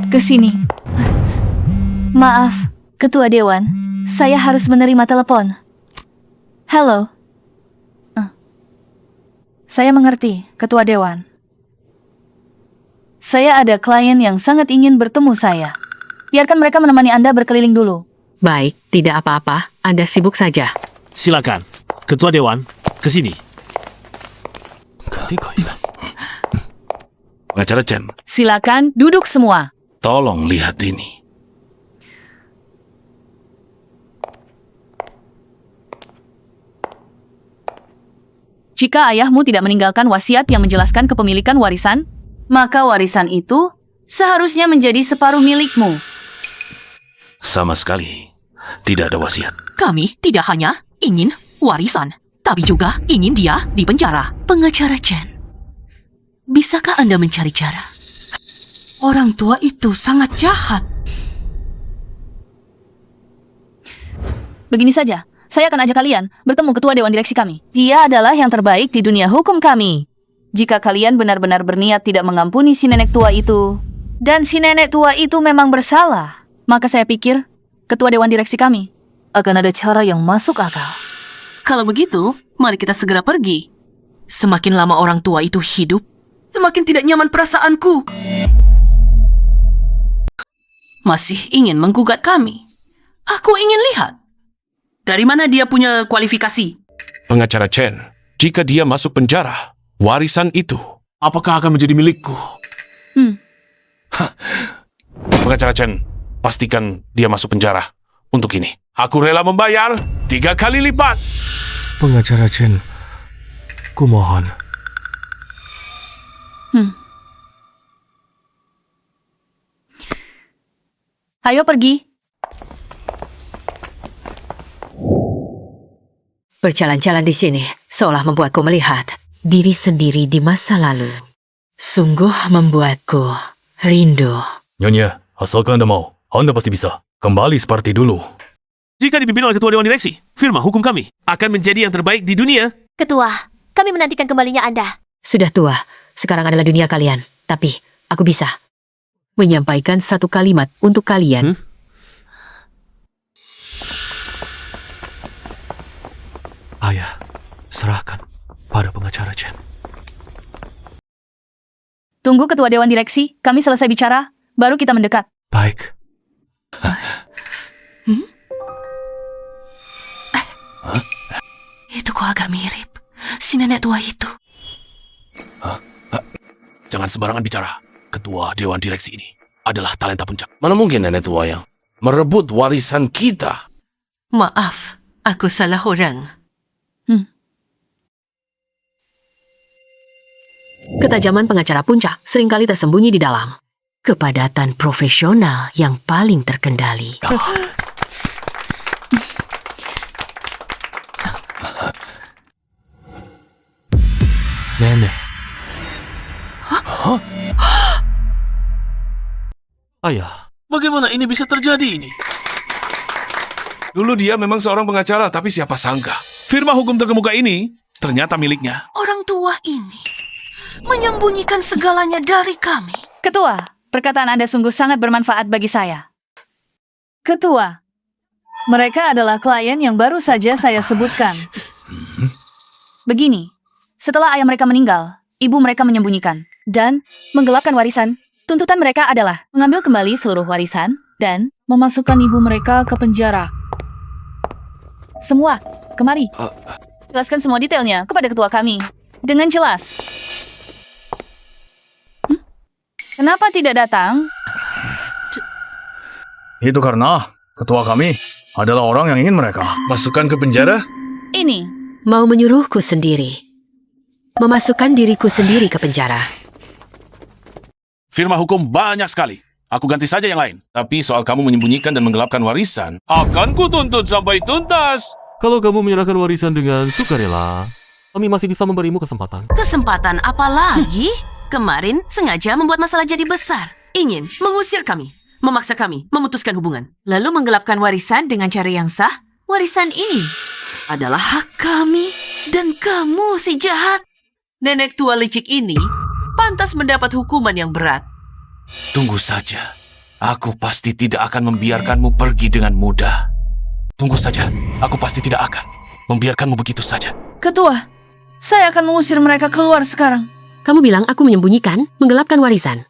ke sini. Maaf, Ketua Dewan, saya harus menerima telepon. Halo. Saya mengerti, Ketua Dewan. Saya ada klien yang sangat ingin bertemu saya. Biarkan mereka menemani Anda berkeliling dulu. Baik, tidak apa-apa. Anda sibuk saja. Silakan, Ketua Dewan, ke sini. Pengacara Chen, Silakan duduk semua. tolong lihat ini. Jika ayahmu tidak meninggalkan wasiat yang menjelaskan kepemilikan warisan, maka warisan itu seharusnya menjadi separuh milikmu. Sama sekali tidak ada wasiat. Kami tidak hanya ingin warisan, tapi juga ingin dia di penjara. Pengacara Chen, bisakah Anda mencari cara? Orang tua itu sangat jahat. Begini saja, saya akan ajak kalian bertemu Ketua Dewan Direksi kami. Dia adalah yang terbaik di dunia hukum kami. Jika kalian benar-benar berniat tidak mengampuni si nenek tua itu, dan si nenek tua itu memang bersalah, maka saya pikir Ketua Dewan Direksi kami akan ada cara yang masuk akal. Kalau begitu, mari kita segera pergi. Semakin lama orang tua itu hidup, semakin tidak nyaman perasaanku. Masih ingin menggugat kami. Aku ingin lihat. Dari mana dia punya kualifikasi? Pengacara Chen, jika dia masuk penjara, warisan itu apakah akan menjadi milikku? Pengacara Chen, pastikan dia masuk penjara. Untuk ini, aku rela membayar 3 kali lipat. Pengacara Chen, kumohon. Ayo pergi. Berjalan-jalan di sini seolah membuatku melihat diri sendiri di masa lalu. Sungguh membuatku rindu. Nyonya, asalkan Anda mau, Anda pasti bisa. Kembali seperti dulu. Jika dipimpin oleh Ketua Dewan Direksi, firma hukum kami akan menjadi yang terbaik di dunia. Ketua, kami menantikan kembalinya Anda. Sudah tua, sekarang adalah dunia kalian. Tapi aku bisa menyampaikan satu kalimat untuk kalian. Ayah, serahkan pada pengacara Chen. Tunggu Ketua Dewan Direksi, kami selesai bicara, baru kita mendekat. Baik. Itu kok agak mirip. Si nenek tua itu. Jangan sembarangan bicara. Ketua Dewan Direksi ini adalah talenta puncak. Mana mungkin nenek tua yang merebut warisan kita? Maaf, aku salah orang. Ketajaman pengacara puncak seringkali tersembunyi di dalam kepadatan profesional yang paling terkendali. Nenek. Ayah, Bagaimana ini bisa terjadi ini? Dulu dia memang seorang pengacara, tapi siapa sangka firma hukum terkemuka ini ternyata miliknya. Orang tua ini menyembunyikan segalanya dari kami. Ketua, perkataan Anda sungguh sangat bermanfaat bagi saya. Ketua, mereka adalah klien yang baru saja saya sebutkan. Begini, setelah ayah mereka meninggal, ibu mereka menyembunyikan dan menggelapkan warisan. Tuntutan mereka adalah mengambil kembali seluruh warisan dan memasukkan ibu mereka ke penjara. Semua, kemari. Jelaskan semua detailnya kepada ketua kami. Dengan jelas. Kenapa tidak datang? Itu karena ketua kami adalah orang yang ingin mereka masukkan ke penjara. Ini. Mau menyuruhku sendiri. Memasukkan diriku sendiri ke penjara. Firma hukum banyak sekali. Aku ganti saja yang lain. Tapi soal kamu menyembunyikan dan menggelapkan warisan, akan kutuntut sampai tuntas. Kalau kamu menyerahkan warisan dengan sukarela, kami masih bisa memberimu kesempatan. Kesempatan apa lagi? Kemarin sengaja membuat masalah jadi besar. Ingin mengusir kami, memaksa kami memutuskan hubungan. Lalu menggelapkan warisan dengan cara yang sah. Warisan ini adalah hak kami. Dan kamu si jahat. Nenek tua licik ini pantas mendapat hukuman yang berat. Tunggu saja. Aku pasti tidak akan membiarkanmu pergi dengan mudah. Tunggu saja. Aku pasti tidak akan membiarkanmu begitu saja. Ketua, saya akan mengusir mereka keluar sekarang. Kamu bilang aku menyembunyikan, menggelapkan warisan.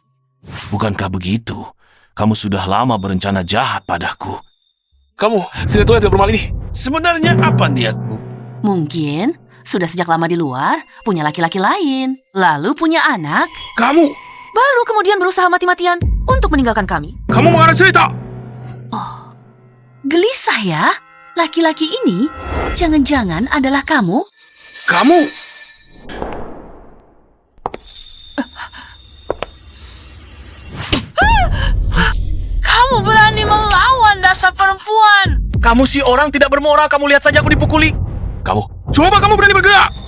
Bukankah begitu? Kamu sudah lama berencana jahat padaku. Kamu, si tua tidak bermal ini. Sebenarnya apa niatmu? Mungkin sudah sejak lama di luar, punya laki-laki lain, lalu punya anak. Kamu! Baru kemudian berusaha mati-matian untuk meninggalkan kami. Kamu mengarang cerita! Oh, gelisah ya? Laki-laki ini jangan-jangan adalah kamu? Kamu! Kamu berani melawan dasar perempuan! Kamu si orang tidak bermoral, kamu lihat saja aku dipukuli. Kamu, coba kamu berani bergerak!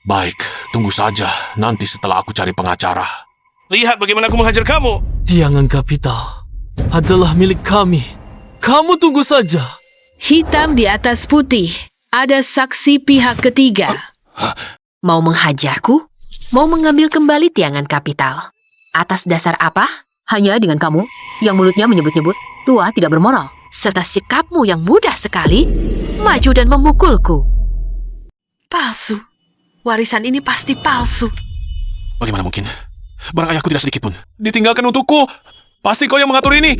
baik, tunggu saja. Nanti setelah aku cari pengacara. Lihat bagaimana aku menghajar kamu. Tiangan kapital adalah milik kami. Kamu tunggu saja. Hitam di atas putih. Ada saksi pihak ketiga. Mau menghajarku? Mau mengambil kembali tiangan kapital? Atas dasar apa? Hanya dengan kamu yang mulutnya menyebut-nyebut tua tidak bermoral, serta sikapmu yang mudah sekali maju dan memukulku. Palsu. Warisan ini pasti palsu. Bagaimana mungkin? Barang ayahku tidak sedikit pun ditinggalkan untukku. Pasti kau yang mengatur ini.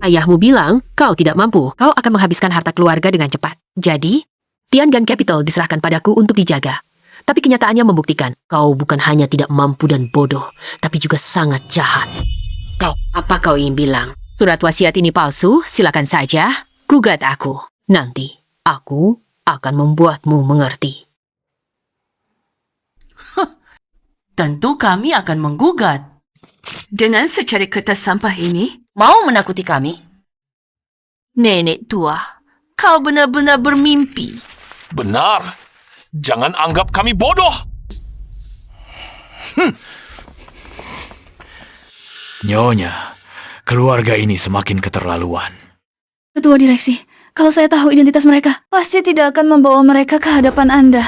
Ayahmu bilang kau tidak mampu. Kau akan menghabiskan harta keluarga dengan cepat. Jadi, Tiangan Capital diserahkan padaku untuk dijaga. Tapi kenyataannya membuktikan kau bukan hanya tidak mampu dan bodoh, tapi juga sangat jahat. Apa kau ingin bilang? Surat wasiat ini palsu? Silakan saja. Gugat aku. Nanti, aku akan membuatmu mengerti. Tentu kami akan menggugat. Dengan secari kertas sampah ini, mau menakuti kami? Nenek tua, kau benar-benar bermimpi. Benar. Jangan anggap kami bodoh. Nyonya, keluarga ini semakin keterlaluan. Ketua direksi, kalau saya tahu identitas mereka, pasti tidak akan membawa mereka ke hadapan Anda.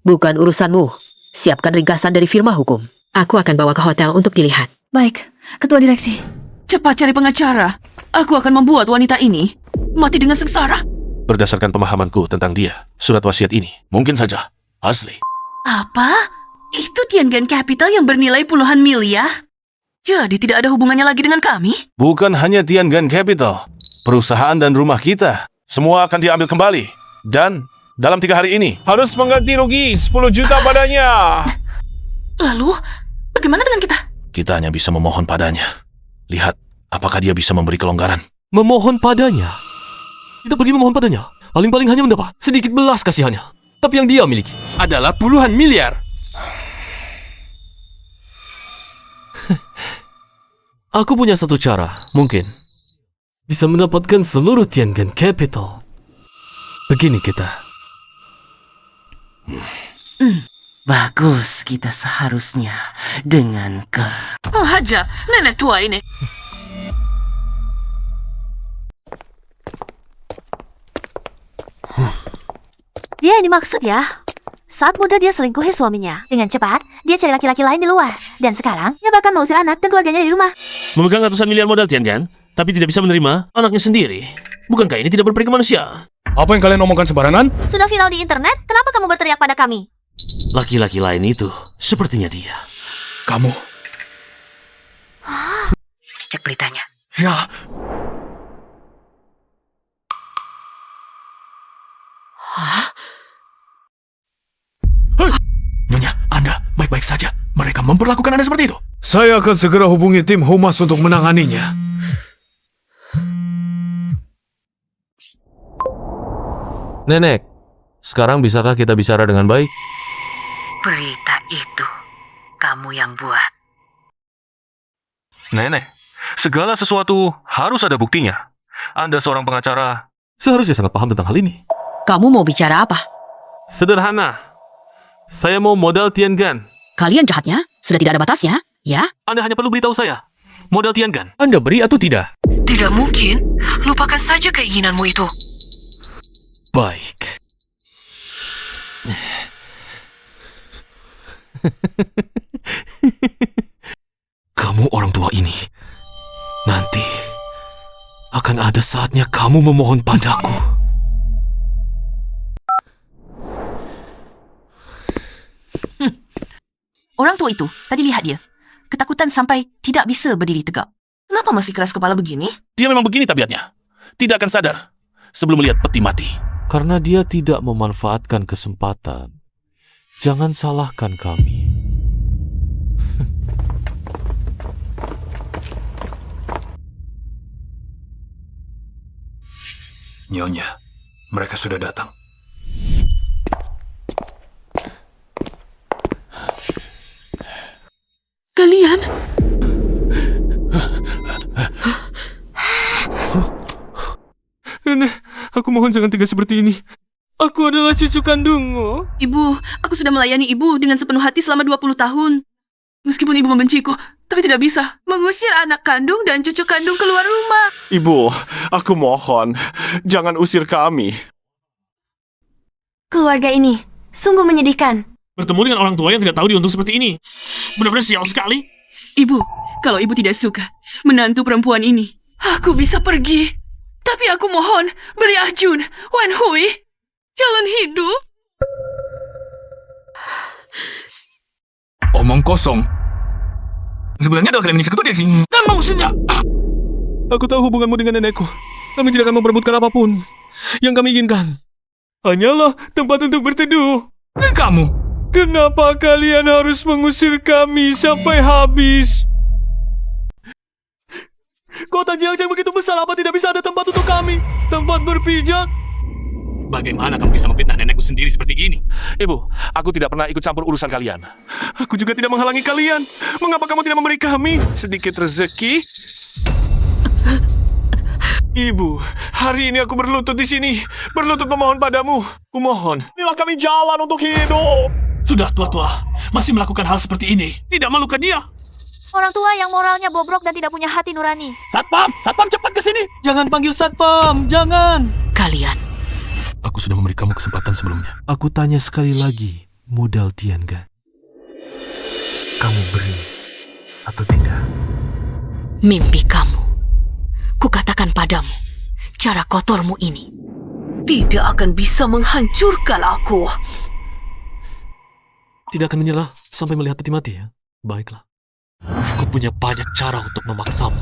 Bukan urusanmu. Siapkan ringkasan dari firma hukum. Aku akan bawa ke hotel untuk dilihat. Baik, Ketua Direksi. Cepat cari pengacara. Aku akan membuat wanita ini mati dengan sengsara. Berdasarkan pemahamanku tentang dia, surat wasiat ini mungkin saja asli. Apa? Itu Tiangan Capital yang bernilai puluhan miliar? Jadi tidak ada hubungannya lagi dengan kami? Bukan hanya Tiangan Capital. Perusahaan dan rumah kita, semua akan diambil kembali. Dan dalam 3 hari ini. Harus mengganti rugi 10 juta padanya. Lalu, bagaimana dengan kita? Kita hanya bisa memohon padanya. Lihat, apakah dia bisa memberi kelonggaran. Memohon padanya? Kita pergi memohon padanya. Paling-paling hanya mendapat sedikit belas kasihannya. Tapi yang dia miliki adalah puluhan miliar. Aku punya satu cara, mungkin bisa mendapatkan seluruh Tiangan Capital. Begini kita. Bagus, kita seharusnya dengan Oh, hajar, nenek tua ini. Dia yang dimaksud ya. Saat muda dia selingkuhi suaminya. Dengan cepat, dia cari laki-laki lain di luar. Dan sekarang, dia bahkan mengusir anak dan keluarganya di rumah. Memegang ratusan miliar modal Tiangan, tapi tidak bisa menerima anaknya sendiri. Bukankah ini tidak berperi ke manusia? Apa yang kalian omongkan sembarangan? Sudah viral di internet, kenapa kamu berteriak pada kami? Laki-laki lain itu sepertinya dia. Kamu. Cek beritanya. Ya. Nyonya, Anda baik-baik saja. Mereka memperlakukan Anda seperti itu. Saya akan segera hubungi tim humas untuk menanganinya. Nenek, sekarang bisakah kita bicara dengan baik? Berita itu kamu yang buat. Nenek, segala sesuatu harus ada buktinya. Anda seorang pengacara. Seharusnya sangat paham tentang hal ini. Kamu mau bicara apa? Sederhana. Saya mau modal Tiangan. Kalian jahatnya? Sudah tidak ada batasnya, ya? Anda hanya perlu beritahu saya. Modal Tiangan. Anda beri atau tidak? Tidak mungkin. Lupakan saja keinginanmu itu. Baik. Kamu orang tua ini. Nanti akan ada saatnya kamu memohon padaku. Orang tua itu, tadi lihat dia. Ketakutan sampai tidak bisa berdiri tegak. Kenapa masih keras kepala begini? Dia memang begini tabiatnya. Tidak akan sadar sebelum melihat peti mati. Karena dia tidak memanfaatkan kesempatan. Jangan salahkan kami. Nyonya, mereka sudah datang. Kalian? Nenek, aku mohon jangan tegas seperti ini. Aku adalah cucu kandungmu. Ibu, aku sudah melayani ibu dengan sepenuh hati selama 20 tahun. Meskipun ibu membenciku, tapi tidak bisa mengusir anak kandung dan cucu kandung keluar rumah. Ibu, aku mohon, jangan usir kami. Keluarga ini sungguh menyedihkan. Bertemu dengan orang tua yang tidak tahu diuntung seperti ini. Benar-benar sial sekali. Ibu, kalau ibu tidak suka menantu perempuan ini, aku bisa pergi. Tapi aku mohon, beri Ajun, Wan Hui, jalan hidup. Omong kosong. Sebenarnya adalah kalian menyekutu di sini dan mengusirnya. Aku tahu hubunganmu dengan nenekku. Kami tidak akan memperebutkan apapun. Yang kami inginkan hanyalah tempat untuk berteduh. Dan kamu? Kenapa kalian harus mengusir kami sampai habis? Kota Jiangjiang begitu besar, apa tidak bisa ada tempat untuk kami? Tempat berpijak? Bagaimana kamu bisa memfitnah nenekku sendiri seperti ini? Ibu, aku tidak pernah ikut campur urusan kalian. Aku juga tidak menghalangi kalian. Mengapa kamu tidak memberi kami sedikit rezeki? Ibu, hari ini aku berlutut di sini. Berlutut memohon padamu. Kumohon, berilah kami jalan untuk hidup. Sudah tua-tua, masih melakukan hal seperti ini. Tidak malukan dia? Orang tua yang moralnya bobrok dan tidak punya hati nurani. Satpam, Satpam cepat ke sini. Jangan panggil Satpam, jangan. Kalian. Aku sudah memberi kamu kesempatan sebelumnya. Aku tanya sekali lagi, modal Tiangan. Kamu beri atau tidak? Mimpi kamu. Kukatakan padamu, cara kotormu ini tidak akan bisa menghancurkan aku. Tidak akan menyerah sampai melihat peti mati ya? Baiklah. Aku punya banyak cara untuk memaksamu.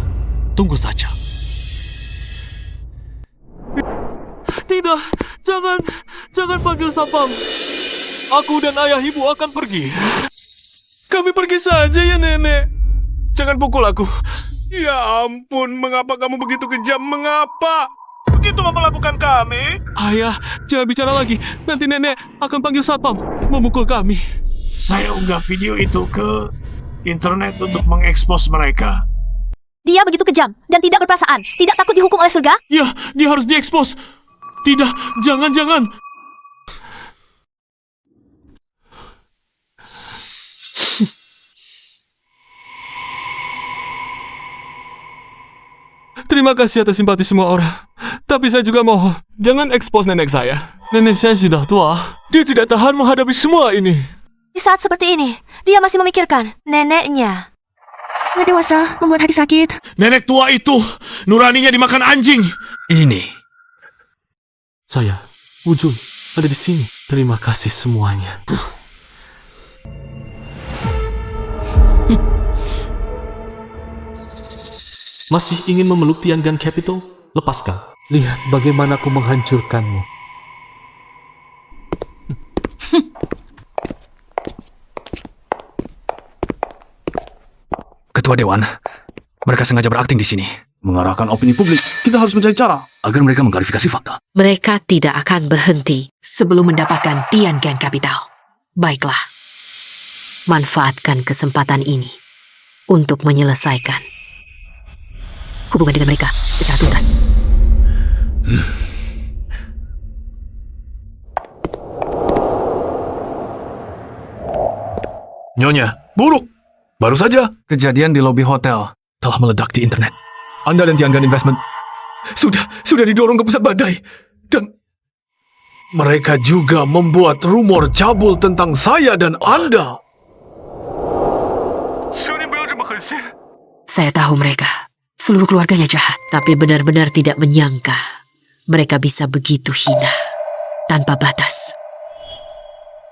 Tunggu saja. Tidak, jangan panggil sapam. Aku dan ayah ibu akan pergi. Kami pergi saja ya, Nenek. Jangan pukul aku. Ya ampun, mengapa kamu begitu kejam? Mengapa? Begitu memperlakukan kami? Ayah, jangan bicara lagi. Nanti Nenek akan panggil satpam, memukul kami. Saya unggah video itu ke internet untuk mengekspos mereka. Dia begitu kejam dan tidak berperasaan. Tidak takut dihukum oleh surga? Ya, dia harus diekspos. Tidak, jangan. Terima kasih atas simpati semua orang. Tapi saya juga mohon, jangan ekspos nenek saya. Nenek saya sudah tua. Dia tidak tahan menghadapi semua ini. Di saat seperti ini, dia masih memikirkan neneknya. Nggak dewasa, membuat hati sakit. Nenek tua itu, nuraninya dimakan anjing. Ini. Saya, Wujun, ada di sini. Terima kasih semuanya. Masih ingin memeluk Tiangan Capital? Lepaskan. Lihat bagaimana aku menghancurkanmu. Ketua Dewan, mereka sengaja berakting di sini. Mengarahkan opini publik, kita harus mencari cara agar mereka mengklarifikasi fakta. Mereka tidak akan berhenti sebelum mendapatkan Tiangan Capital. Baiklah, manfaatkan kesempatan ini untuk menyelesaikan hubungan dengan mereka secara tuntas. Nyonya, buruk! Baru saja kejadian di lobi hotel telah meledak di internet. Anda dan Tiangan Investment sudah didorong ke pusat badai. Dan mereka juga membuat rumor cabul tentang saya dan Anda. Saya tahu mereka. Seluruh keluarganya jahat, tapi benar-benar tidak menyangka mereka bisa begitu hina, tanpa batas.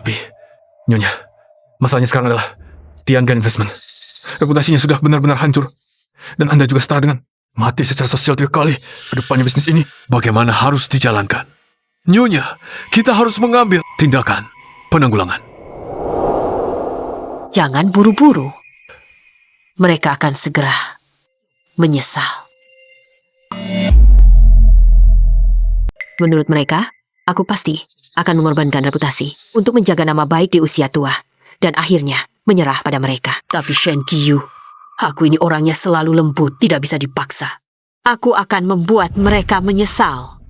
Tapi, Nyonya, masalahnya sekarang adalah Tiangan Investment. Reputasinya sudah benar-benar hancur. Dan Anda juga setara dengan mati secara sosial 3 kali. Kedepannya bisnis ini bagaimana harus dijalankan. Nyonya, kita harus mengambil tindakan penanggulangan. Jangan buru-buru. Mereka akan segera menyesal. Menurut mereka, aku pasti akan mengorbankan reputasi untuk menjaga nama baik di usia tua dan akhirnya menyerah pada mereka. Tapi Shen Qiyu, aku ini orangnya selalu lembut, tidak bisa dipaksa. Aku akan membuat mereka menyesal.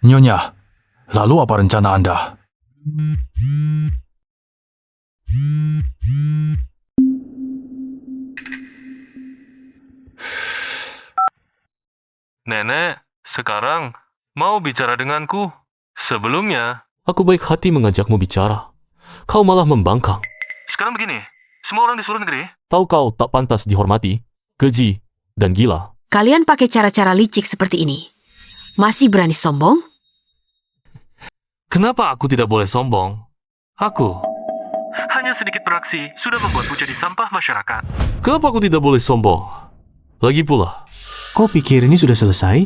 Nyonya, lalu apa rencana Anda? Nenek, sekarang mau bicara denganku. Sebelumnya, aku baik hati mengajakmu bicara. Kau malah membangkang. Sekarang begini, semua orang di seluruh negeri tahu kau tak pantas dihormati, keji, dan gila. Kalian pakai cara-cara licik seperti ini. Masih berani sombong? Kenapa aku tidak boleh sombong? Aku hanya sedikit beraksi sudah membuatku jadi sampah masyarakat. Kenapa aku tidak boleh sombong? Lagi pula, kau pikir ini sudah selesai?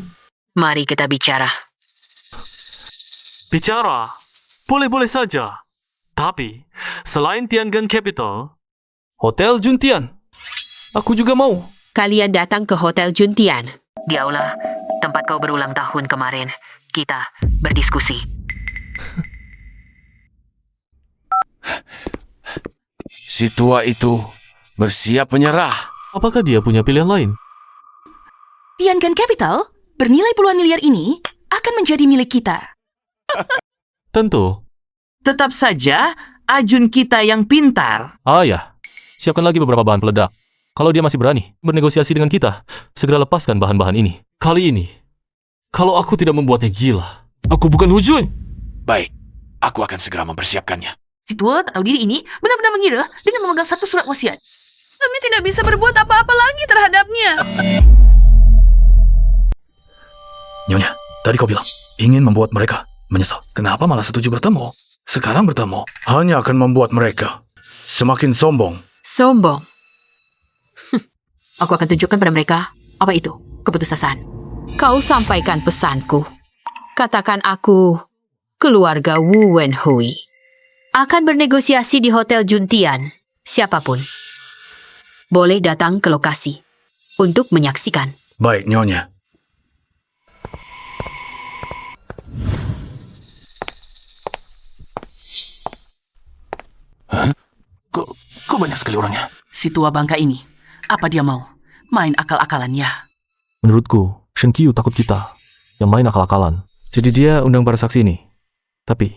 Mari kita bicara. Bicara? Boleh-boleh saja. Tapi, selain Tiangan Capital, Hotel Juntian, aku juga mau. Kalian datang ke Hotel Juntian. Di aula tempat kau berulang tahun kemarin. Kita berdiskusi. Si tua itu bersiap menyerah. Apakah dia punya pilihan lain? Tiangan Capital bernilai puluhan miliar ini akan menjadi milik kita. Tentu. Tetap saja, Ajun kita yang pintar. Ya. Siapkan lagi beberapa bahan peledak. Kalau dia masih berani bernegosiasi dengan kita, segera lepaskan bahan-bahan ini. Kali ini, kalau aku tidak membuatnya gila, aku bukan Wujun. Baik, aku akan segera mempersiapkannya. Si tua tak tahu diri ini benar-benar mengira dengan memegang satu surat wasiat. Kami tidak bisa berbuat apa-apa lagi terhadapnya. Nyonya, tadi kau bilang ingin membuat mereka menyesal. Kenapa malah setuju bertemu? Sekarang bertemu hanya akan membuat mereka semakin sombong. Sombong? Aku akan tunjukkan pada mereka apa itu keputusasaan. Kau sampaikan pesanku. Katakan aku, keluarga Wu Wenhui akan bernegosiasi di Hotel Juntian. Siapapun boleh datang ke lokasi untuk menyaksikan. Baik, Nyonya. Hah? Kok banyak sekali orangnya? Si tua bangka ini, apa dia mau? Main akal-akalan ya? Menurutku, Shen Qiu takut kita yang main akal-akalan. Jadi dia undang para saksi ini. Tapi,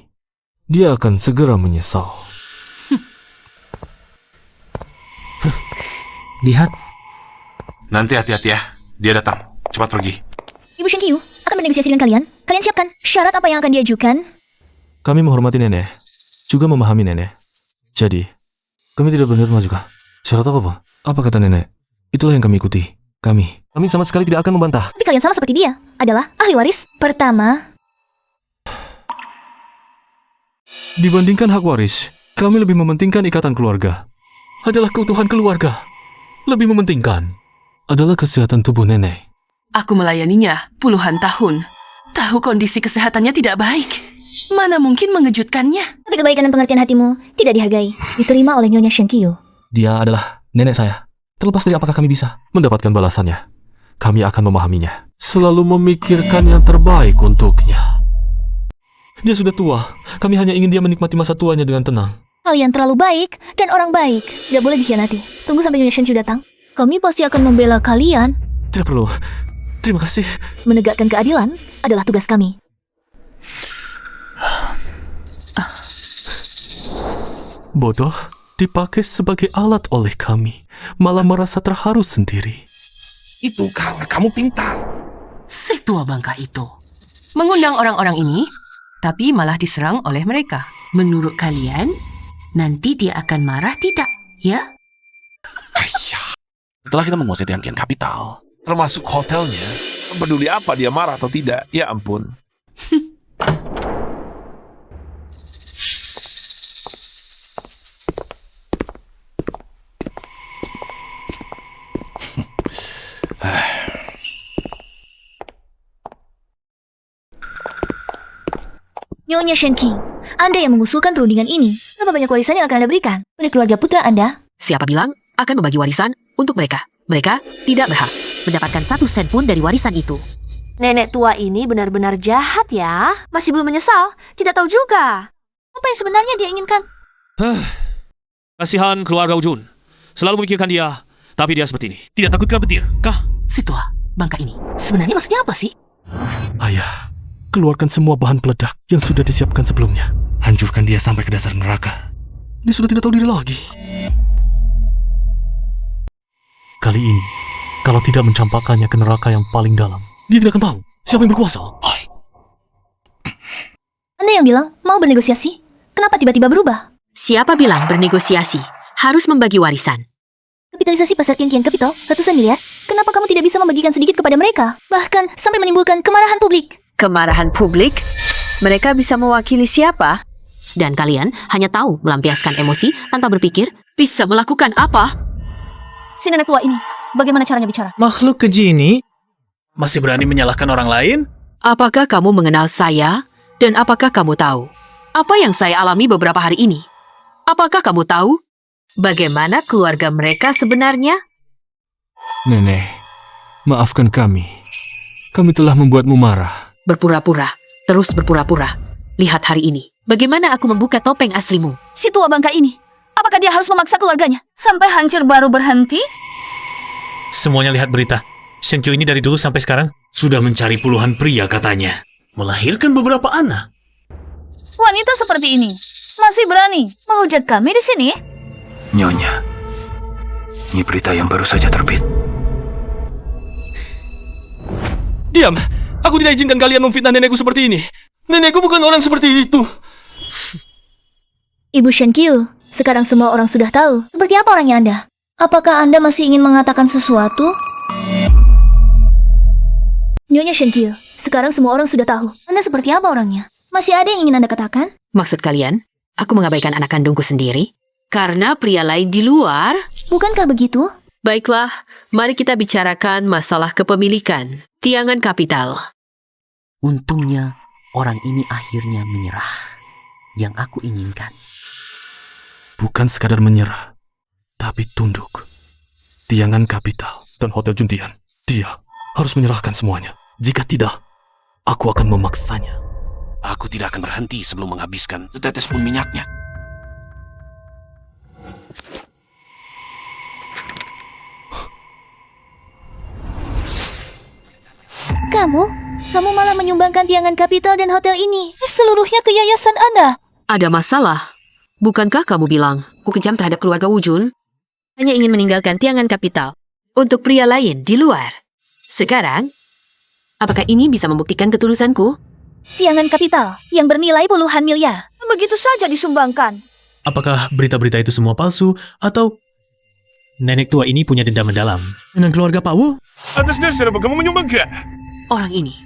dia akan segera menyesal. Lihat. Nanti hati-hati ya. Dia datang. Cepat pergi. Ibu Shen Qiu akan bernegosiasi dengan kalian. Kalian siapkan syarat apa yang akan diajukan. Kami menghormati nenek, juga memahami nenek. Jadi, kami tidak berniat juga. Syarat apa? Apa kata nenek? Itulah yang kami ikuti. Kami sama sekali tidak akan membantah. Tapi kalian sama seperti dia, adalah ahli waris. Pertama, Dibandingkan hak waris, kami lebih mementingkan ikatan keluarga. Adalah keutuhan keluarga. Lebih mementingkan adalah kesehatan tubuh nenek. Aku melayaninya puluhan tahun. Tahu kondisi kesehatannya tidak baik. Mana mungkin mengejutkannya? tapi kebaikan dan pengertian hatimu tidak dihargai, diterima oleh Nyonya Shen Qiu. Dia adalah nenek saya. Terlepas dari apakah kami bisa mendapatkan balasannya, kami akan memahaminya. Selalu memikirkan yang terbaik untuknya. Dia sudah tua. Kami hanya ingin dia menikmati masa tuanya dengan tenang. Kalian terlalu baik dan orang baik. Tidak boleh dikhianati. Tunggu sampai Nyonya Shen Qiu datang. Kami pasti akan membela kalian. Tidak perlu. Terima kasih. Menegakkan keadilan adalah tugas kami. Bodoh dipakai sebagai alat oleh kami, malah merasa terharu sendiri. Itu karena kamu pintar. Si tua bangka itu mengundang orang-orang ini, tapi malah diserang oleh mereka. Menurut kalian, nanti dia akan marah tidak, ya? Setelah kita menguasai Tianqian Capital, termasuk hotelnya, peduli apa dia marah atau tidak, ya ampun. Nyonya Shen Qiu, Anda yang mengusulkan perundingan ini. Berapa banyak warisan yang akan Anda berikan pada keluarga putra Anda? Siapa bilang akan membagi warisan untuk mereka? Mereka tidak berhak mendapatkan 1 sen pun dari warisan itu. Nenek tua ini benar-benar jahat ya. Masih belum menyesal, tidak tahu juga. Apa yang sebenarnya dia inginkan? Kasihan keluarga Ujun. Selalu memikirkan dia, tapi dia seperti ini. Tidak takut kena petir, kah? Si tua bangka ini sebenarnya maksudnya apa sih? Ayah, keluarkan semua bahan peledak yang sudah disiapkan sebelumnya. Hancurkan dia sampai ke dasar neraka. Dia sudah tidak tahu diri lagi. Kali ini, kalau tidak mencampakkannya ke neraka yang paling dalam, dia tidak akan tahu siapa yang berkuasa. Anda yang bilang mau bernegosiasi, kenapa tiba-tiba berubah? Siapa bilang bernegosiasi harus membagi warisan? Kapitalisasi pasar Tianqian Capital ratusan miliar. Kenapa kamu tidak bisa membagikan sedikit kepada mereka? Bahkan sampai menimbulkan kemarahan publik. Kemarahan publik? Mereka bisa mewakili siapa? Dan kalian hanya tahu melampiaskan emosi tanpa berpikir bisa melakukan apa? Si nenek tua ini, bagaimana caranya bicara? Makhluk keji ini masih berani menyalahkan orang lain? Apakah kamu mengenal saya? Dan apakah kamu tahu apa yang saya alami beberapa hari ini? Apakah kamu tahu bagaimana keluarga mereka sebenarnya? Nenek, maafkan kami. Kami telah membuatmu marah. Berpura-pura, terus berpura-pura. Lihat hari ini, bagaimana aku membuka topeng aslimu. Si tua bangka ini, apakah dia harus memaksa keluarganya sampai hancur baru berhenti? Semuanya lihat berita. Shen Qiu ini dari dulu sampai sekarang sudah mencari puluhan pria katanya. Melahirkan beberapa anak. Wanita seperti ini masih berani menghujat kami di sini? Nyonya, ini berita yang baru saja terbit. Diam! Aku tidak izinkan kalian memfitnah nenekku seperti ini. Nenekku bukan orang seperti itu. Ibu Shen Qiu, sekarang semua orang sudah tahu. Seperti apa orangnya Anda? Apakah Anda masih ingin mengatakan sesuatu? Nyonya Shen Qiu, sekarang semua orang sudah tahu. Anda seperti apa orangnya? Masih ada yang ingin Anda katakan? Maksud kalian, aku mengabaikan anak kandungku sendiri? Karena pria lain di luar? Bukankah begitu? Baiklah, mari kita bicarakan masalah kepemilikan Tianqian Capital. Untungnya Orang ini akhirnya menyerah. Yang aku inginkan. Bukan sekadar menyerah, tapi tunduk. Tiangan Kapital dan Hotel Juntian, dia harus menyerahkan semuanya. Jika tidak, aku akan memaksanya. Aku tidak akan berhenti sebelum menghabiskan setetes pun minyaknya. Kamu malah menyumbangkan Tiangan Kapital dan hotel ini seluruhnya ke yayasan Anda. Ada masalah? Bukankah kamu bilang ku kejam terhadap keluarga Wujun? Hanya ingin meninggalkan Tiangan Kapital untuk pria lain di luar. Sekarang, apakah ini bisa membuktikan ketulusanku? Tiangan Kapital yang bernilai puluhan miliar begitu saja disumbangkan. Apakah berita-berita itu semua palsu atau nenek tua ini punya dendam mendalam dengan keluarga Pak Wu? Atas dasar apa kamu menyumbangkan? Orang ini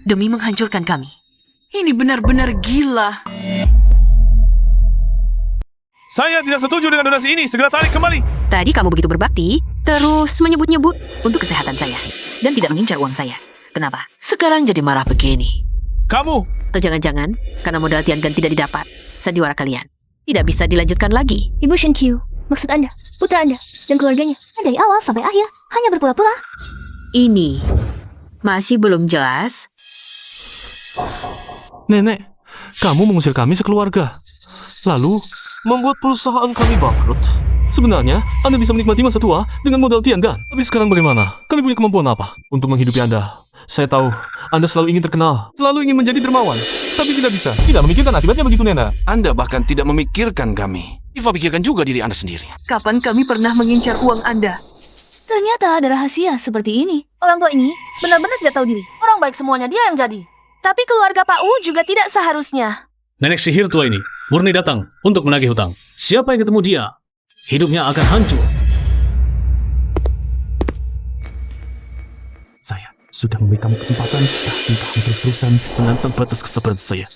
demi menghancurkan kami. Ini benar-benar gila. Saya tidak setuju dengan donasi ini. Segera tarik kembali. Tadi kamu begitu berbakti, terus menyebut-nyebut untuk kesehatan saya dan tidak mengincar uang saya. Kenapa? Sekarang jadi marah begini. Kamu! Atau jangan-jangan karena modal Tiangan tidak didapat, sandiwara kalian tidak bisa dilanjutkan lagi. Ibu Shenkyu, maksud Anda, putra Anda, dan keluarganya dari awal sampai akhir hanya berpura-pura. Ini masih belum jelas. Nenek, kamu mengusir kami sekeluarga, lalu membuat perusahaan kami bangkrut. Sebenarnya, Anda bisa menikmati masa tua dengan modal Tiangan. Tapi sekarang bagaimana? Kami punya kemampuan apa untuk menghidupi Anda? Saya tahu, Anda selalu ingin terkenal, selalu ingin menjadi dermawan. Tapi tidak bisa, tidak memikirkan akibatnya begitu, Nena. Anda bahkan tidak memikirkan kami. Iva pikirkan juga diri Anda sendiri. Kapan kami pernah mengincar uang Anda? Ternyata ada rahasia seperti ini. Orang tua ini benar-benar tidak tahu diri. Orang baik semuanya dia yang jadi. Tapi keluarga Pak Wu juga tidak seharusnya. Nenek sihir tua ini murni datang untuk menagih hutang. Siapa yang ketemu dia, hidupnya akan hancur. Saya sudah memberi kamu kesempatan, tapi kamu terus-terusan menantang batas kesabaran saya.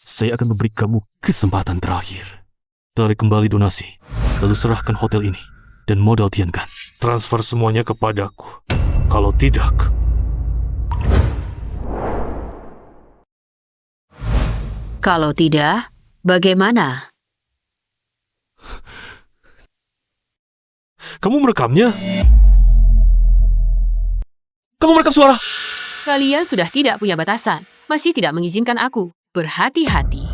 Saya akan memberi kamu kesempatan terakhir. Tarik kembali donasi, lalu serahkan hotel ini dan modal Tiangan. Transfer semuanya kepadaku. Kalau tidak, bagaimana? Kamu merekamnya? Kamu merekam suara? Kalian sudah tidak punya batasan. Masih tidak mengizinkan aku. Berhati-hati.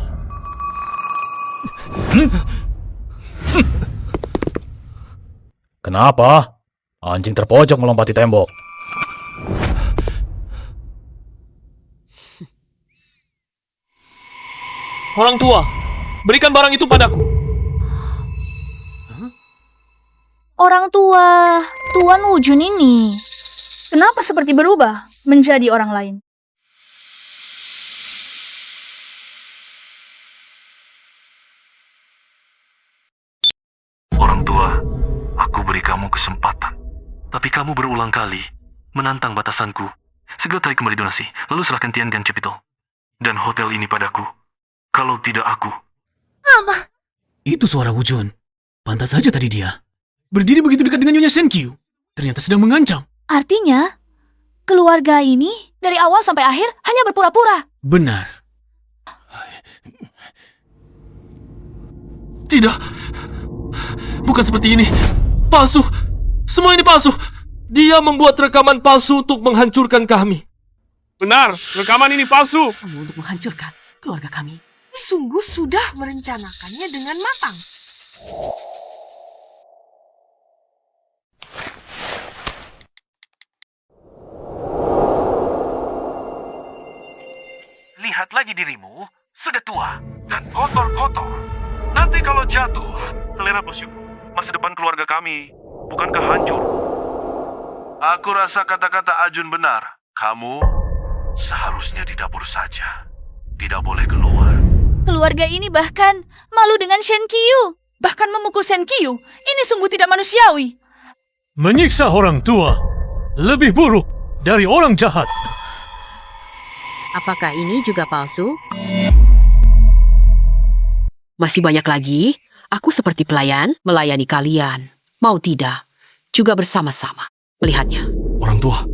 Kenapa? Anjing terpojok melompati tembok. Orang tua, berikan barang itu padaku. Orang tua, Tuan Wujun ini, kenapa seperti berubah menjadi orang lain? Orang tua, aku beri kamu kesempatan. Tapi kamu berulang kali menantang batasanku. Segera tarik kembali donasi, lalu serahkan Tiangan Capital dan hotel ini padaku. Kalau tidak aku. Apa? Itu suara Wujun. Pantas saja tadi dia berdiri begitu dekat dengan Nyonya Shenkyu. Ternyata sedang mengancam. Artinya, keluarga ini dari awal sampai akhir hanya berpura-pura. Benar. Tidak. Bukan seperti ini. Palsu. Semua ini palsu. Dia membuat rekaman palsu untuk menghancurkan kami. Benar, rekaman ini palsu. Kamu untuk menghancurkan keluarga kami. Sungguh sudah merencanakannya dengan matang. Lihat lagi dirimu, sudah tua dan kotor-kotor. Nanti kalau jatuh, selera bosku, masa depan keluarga kami, bukankah hancur? Aku rasa kata-kata Ajun benar. Kamu seharusnya di dapur saja. Tidak boleh keluar. Keluarga ini bahkan malu dengan Shenkyu. Bahkan memukul Shenkyu. Ini sungguh tidak manusiawi. Menyiksa orang tua lebih buruk dari orang jahat. Apakah ini juga palsu? Masih banyak lagi. Aku seperti pelayan melayani kalian. Mau tidak, juga bersama-sama melihatnya. Orang tua,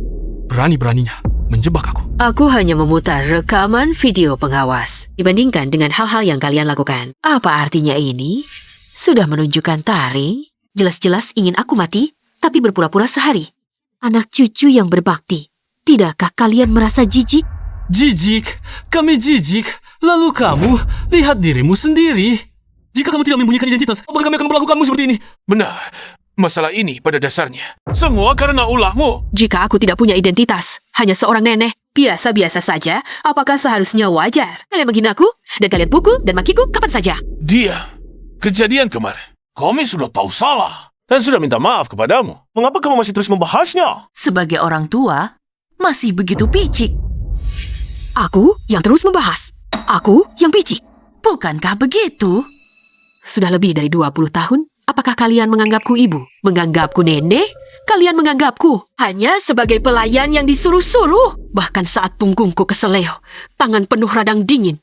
berani-beraninya menjebak aku. Aku hanya memutar rekaman video pengawas dibandingkan dengan hal-hal yang kalian lakukan. Apa artinya ini? Sudah menunjukkan taring, jelas-jelas ingin aku mati, tapi berpura-pura sehari. Anak cucu yang berbakti. Tidakkah kalian merasa jijik? Jijik? Kami jijik? Lalu kamu, lihat dirimu sendiri. Jika kamu tidak menyembunyikan identitas, apakah kami akan memperlakukanmu seperti ini? Benar. Masalah ini pada dasarnya semua karena ulahmu. Jika aku tidak punya identitas, hanya seorang nenek, biasa-biasa saja, apakah seharusnya wajar? Kalian menghina aku, dan kalian pukul dan makiku kapan saja. Dia, kejadian kemarin, kami sudah tahu salah. Dan sudah minta maaf kepadamu. Mengapa kamu masih terus membahasnya? Sebagai orang tua, masih begitu picik. Aku yang terus membahas. Aku yang picik. Bukankah begitu? Sudah lebih dari 20 tahun, apakah kalian menganggapku ibu? Menganggapku nenek? Kalian menganggapku hanya sebagai pelayan yang disuruh-suruh. Bahkan saat punggungku keseleo, tangan penuh radang dingin.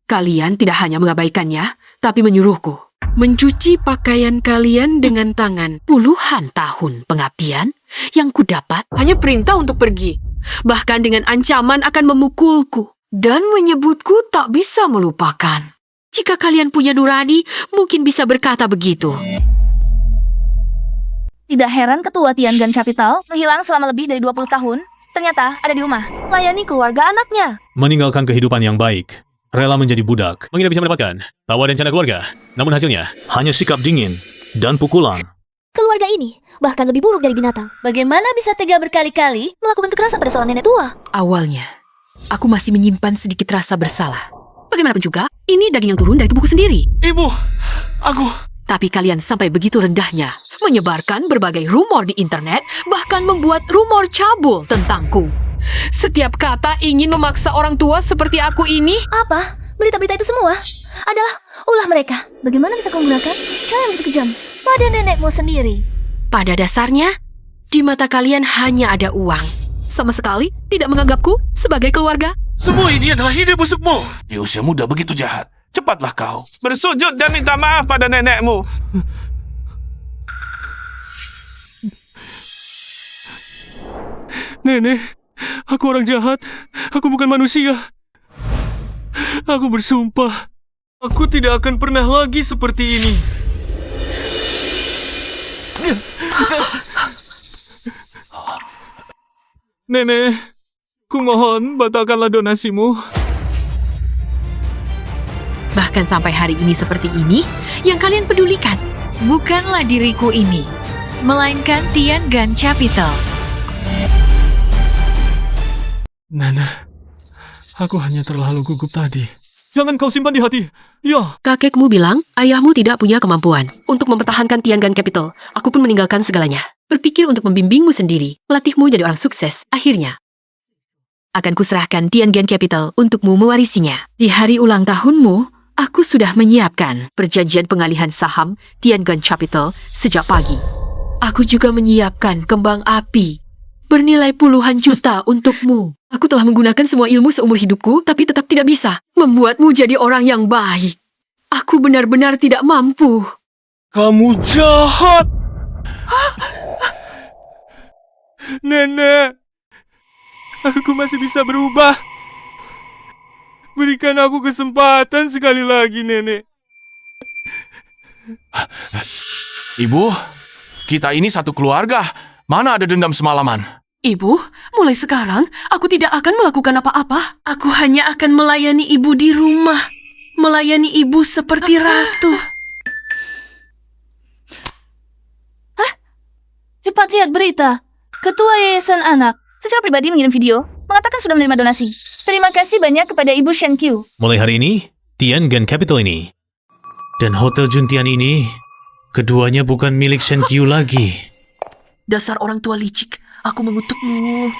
Kalian tidak hanya mengabaikannya, tapi menyuruhku mencuci pakaian kalian dengan tangan. Puluhan tahun pengabdian yang kudapat hanya perintah untuk pergi. Bahkan dengan ancaman akan memukulku dan menyebutku tak bisa melupakan. Jika kalian punya nurani, mungkin bisa berkata begitu. Tidak heran ketua Tiangan Capital menghilang selama lebih dari 20 tahun. Ternyata ada di rumah, layani keluarga anaknya. Meninggalkan kehidupan yang baik, rela menjadi budak, mengira bisa mendapatkan tawa dan canda keluarga. Namun hasilnya hanya sikap dingin dan pukulan. Keluarga ini bahkan lebih buruk dari binatang. Bagaimana bisa tega berkali-kali melakukan kekerasan pada seorang nenek tua? Awalnya, aku masih menyimpan sedikit rasa bersalah. Bagaimanapun juga, ini daging yang turun dari tubuhku sendiri. Ibu, aku... Tapi kalian sampai begitu rendahnya, menyebarkan berbagai rumor di internet, bahkan membuat rumor cabul tentangku. Setiap kata ingin memaksa orang tua seperti aku ini. Apa? Berita-berita itu semua adalah ulah mereka. Bagaimana bisa kau menggunakan cara yang begitu kejam pada nenekmu sendiri? Pada dasarnya, di mata kalian hanya ada uang. Sama sekali tidak menganggapku sebagai keluarga. Semua ini adalah ide busukmu. Di usia muda begitu jahat. Cepatlah kau bersujud dan minta maaf pada nenekmu. Nenek, aku orang jahat. Aku bukan manusia. Aku bersumpah, aku tidak akan pernah lagi seperti ini. Nenek, kumohon batalkanlah donasimu. Bahkan sampai hari ini seperti ini, yang kalian pedulikan bukanlah diriku ini, melainkan Tiangan Capital. Nana, aku hanya terlalu gugup tadi. Jangan kau simpan di hati. Ya. Kakekmu bilang ayahmu tidak punya kemampuan untuk mempertahankan Tiangan Capital. Aku pun meninggalkan segalanya. Berpikir untuk membimbingmu sendiri, melatihmu jadi orang sukses. Akhirnya, akan kuserahkan Tiangan Capital untukmu mewarisinya. Di hari ulang tahunmu, aku sudah menyiapkan perjanjian pengalihan saham Tiangan Capital sejak pagi. Aku juga menyiapkan kembang api bernilai puluhan juta untukmu. Aku telah menggunakan semua ilmu seumur hidupku, tapi tetap tidak bisa membuatmu jadi orang yang baik. Aku benar-benar tidak mampu. Kamu jahat! Nenek, aku masih bisa berubah. Berikan aku kesempatan sekali lagi, Nenek. Ibu, kita ini satu keluarga. Mana ada dendam semalaman? Ibu, mulai sekarang aku tidak akan melakukan apa-apa. Aku hanya akan melayani ibu di rumah. Melayani ibu seperti ratu. Hah? Cepat lihat berita. Ketua Yayasan Anak secara pribadi mengirim video mengatakan sudah menerima donasi. Terima kasih banyak kepada Ibu Shen Qiu. Mulai hari ini, Tiangan Capital ini dan Hotel Juntian ini, keduanya bukan milik Shen Qiu lagi. Dasar orang tua licik, aku mengutukmu.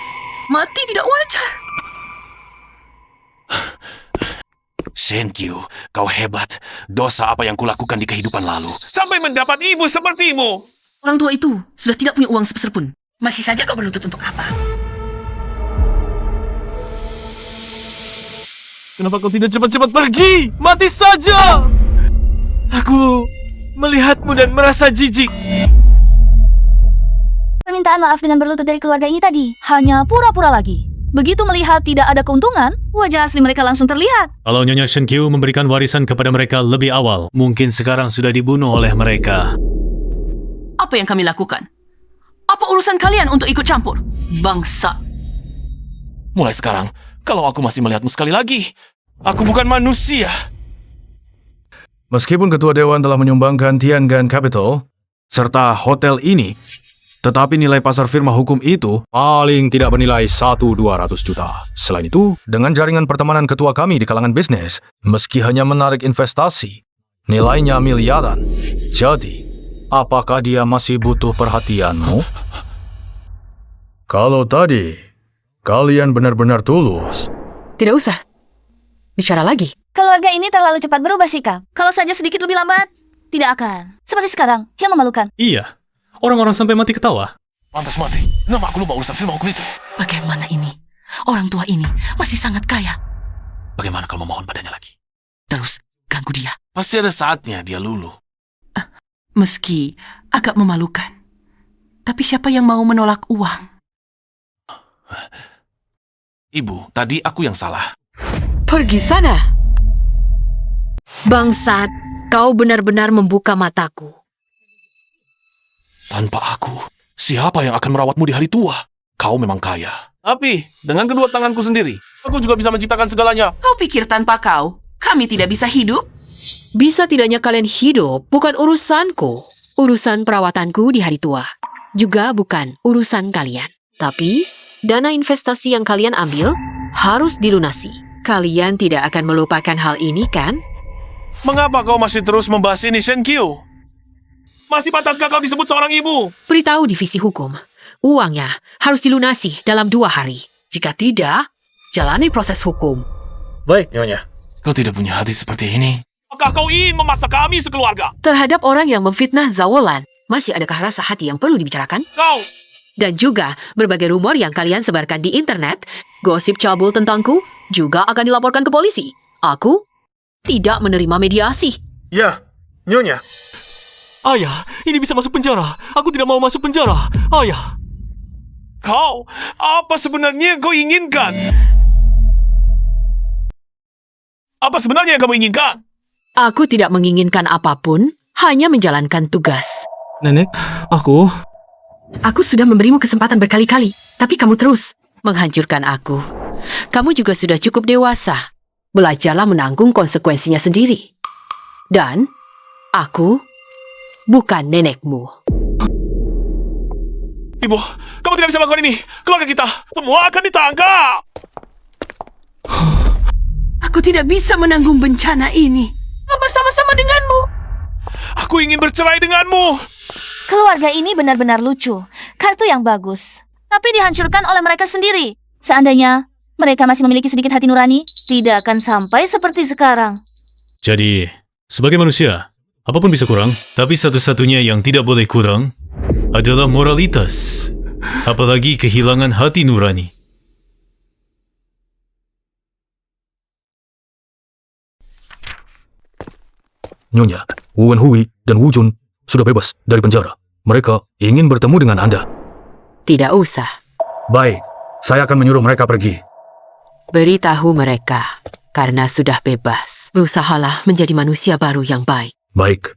Mati tidak wajar. Shen Qiu, kau hebat. Dosa apa yang kulakukan di kehidupan lalu sampai mendapat ibu sepertimu. Orang tua itu sudah tidak punya uang sepeser pun. Masih saja kau berlutut untuk apa? Kenapa kau tidak cepat-cepat pergi? Mati saja! Aku melihatmu dan merasa jijik. Permintaan maaf dengan berlutut dari keluarga ini tadi hanya pura-pura lagi. Begitu melihat tidak ada keuntungan, wajah asli mereka langsung terlihat. Kalau Nyonya Shen Qiu memberikan warisan kepada mereka lebih awal, mungkin sekarang sudah dibunuh oleh mereka. Apa yang kami lakukan? Apa urusan kalian untuk ikut campur? Bangsa. Mulai sekarang, kalau aku masih melihatmu sekali lagi, aku bukan manusia. Meskipun Ketua Dewan telah menyumbangkan Tiangan Capital serta hotel ini, tetapi nilai pasar firma hukum itu paling tidak bernilai 1.200 juta. Selain itu, dengan jaringan pertemanan ketua kami di kalangan bisnis, meski hanya menarik investasi, nilainya miliaran. Jadi, apakah dia masih butuh perhatianmu? Kalau tadi, kalian benar-benar tulus. Tidak usah. Bicara lagi. Keluarga ini terlalu cepat berubah sikap. Kalau saja sedikit lebih lambat, tidak akan. Seperti sekarang, yang memalukan. Iya. Orang-orang sampai mati ketawa. Pantas mati. Nama aku lupa urusan firma hukum itu. Bagaimana ini? Orang tua ini masih sangat kaya. Bagaimana kalau memohon padanya lagi? Terus ganggu dia. Pasti ada saatnya dia luluh. Meski agak memalukan. Tapi siapa yang mau menolak uang? Ibu, tadi aku yang salah. Pergi sana. Bangsat, kau benar-benar membuka mataku. Tanpa aku, siapa yang akan merawatmu di hari tua? Kau memang kaya. Tapi, dengan kedua tanganku sendiri, aku juga bisa menciptakan segalanya. Kau pikir tanpa kau, kami tidak bisa hidup? Bisa tidaknya kalian hidup bukan urusanku. Urusan perawatanku di hari tua. Juga bukan urusan kalian. Tapi, dana investasi yang kalian ambil harus dilunasi. Kalian tidak akan melupakan hal ini, kan? Mengapa kau masih terus membahas ini, Shen Qiu? Masih pantaskah kau disebut seorang ibu? Beritahu divisi hukum, uangnya harus dilunasi dalam 2 hari. Jika tidak, jalani proses hukum. Baik, Nyonya. Kau tidak punya hati seperti ini. Apakah kau ingin memaksa kami sekeluarga? Terhadap orang yang memfitnah Zawolan, masih adakah rasa hati yang perlu dibicarakan? Kau! Dan juga berbagai rumor yang kalian sebarkan di internet, gosip cabul tentangku juga akan dilaporkan ke polisi. Aku tidak menerima mediasi. Ya, Nyonya. Ayah, ini bisa masuk penjara. Aku tidak mau masuk penjara. Ayah. Kau, apa sebenarnya yang kau inginkan? Apa sebenarnya yang kamu inginkan? Aku tidak menginginkan apapun, hanya menjalankan tugas. Nenek, aku sudah memberimu kesempatan berkali-kali, tapi kamu terus menghancurkan aku. Kamu juga sudah cukup dewasa. Belajarlah menanggung konsekuensinya sendiri. Dan aku bukan nenekmu. Ibu, kamu tidak bisa melakukan ini. Keluarga kita semua akan ditangkap. Aku tidak bisa menanggung bencana ini. Bersama-sama denganmu. Aku ingin bercerai denganmu. Keluarga ini benar-benar lucu. Kartu yang bagus. Tapi dihancurkan oleh mereka sendiri. Seandainya mereka masih memiliki sedikit hati nurani, tidak akan sampai seperti sekarang. Jadi, sebagai manusia, apapun bisa kurang, tapi satu-satunya yang tidak boleh kurang adalah moralitas. Apalagi kehilangan hati nurani. Nyonya, Wu Wenhui dan Wu Jun sudah bebas dari penjara. Mereka ingin bertemu dengan Anda. Tidak usah. Baik, saya akan menyuruh mereka pergi. Beritahu mereka, karena sudah bebas, berusahalah menjadi manusia baru yang baik. Baik.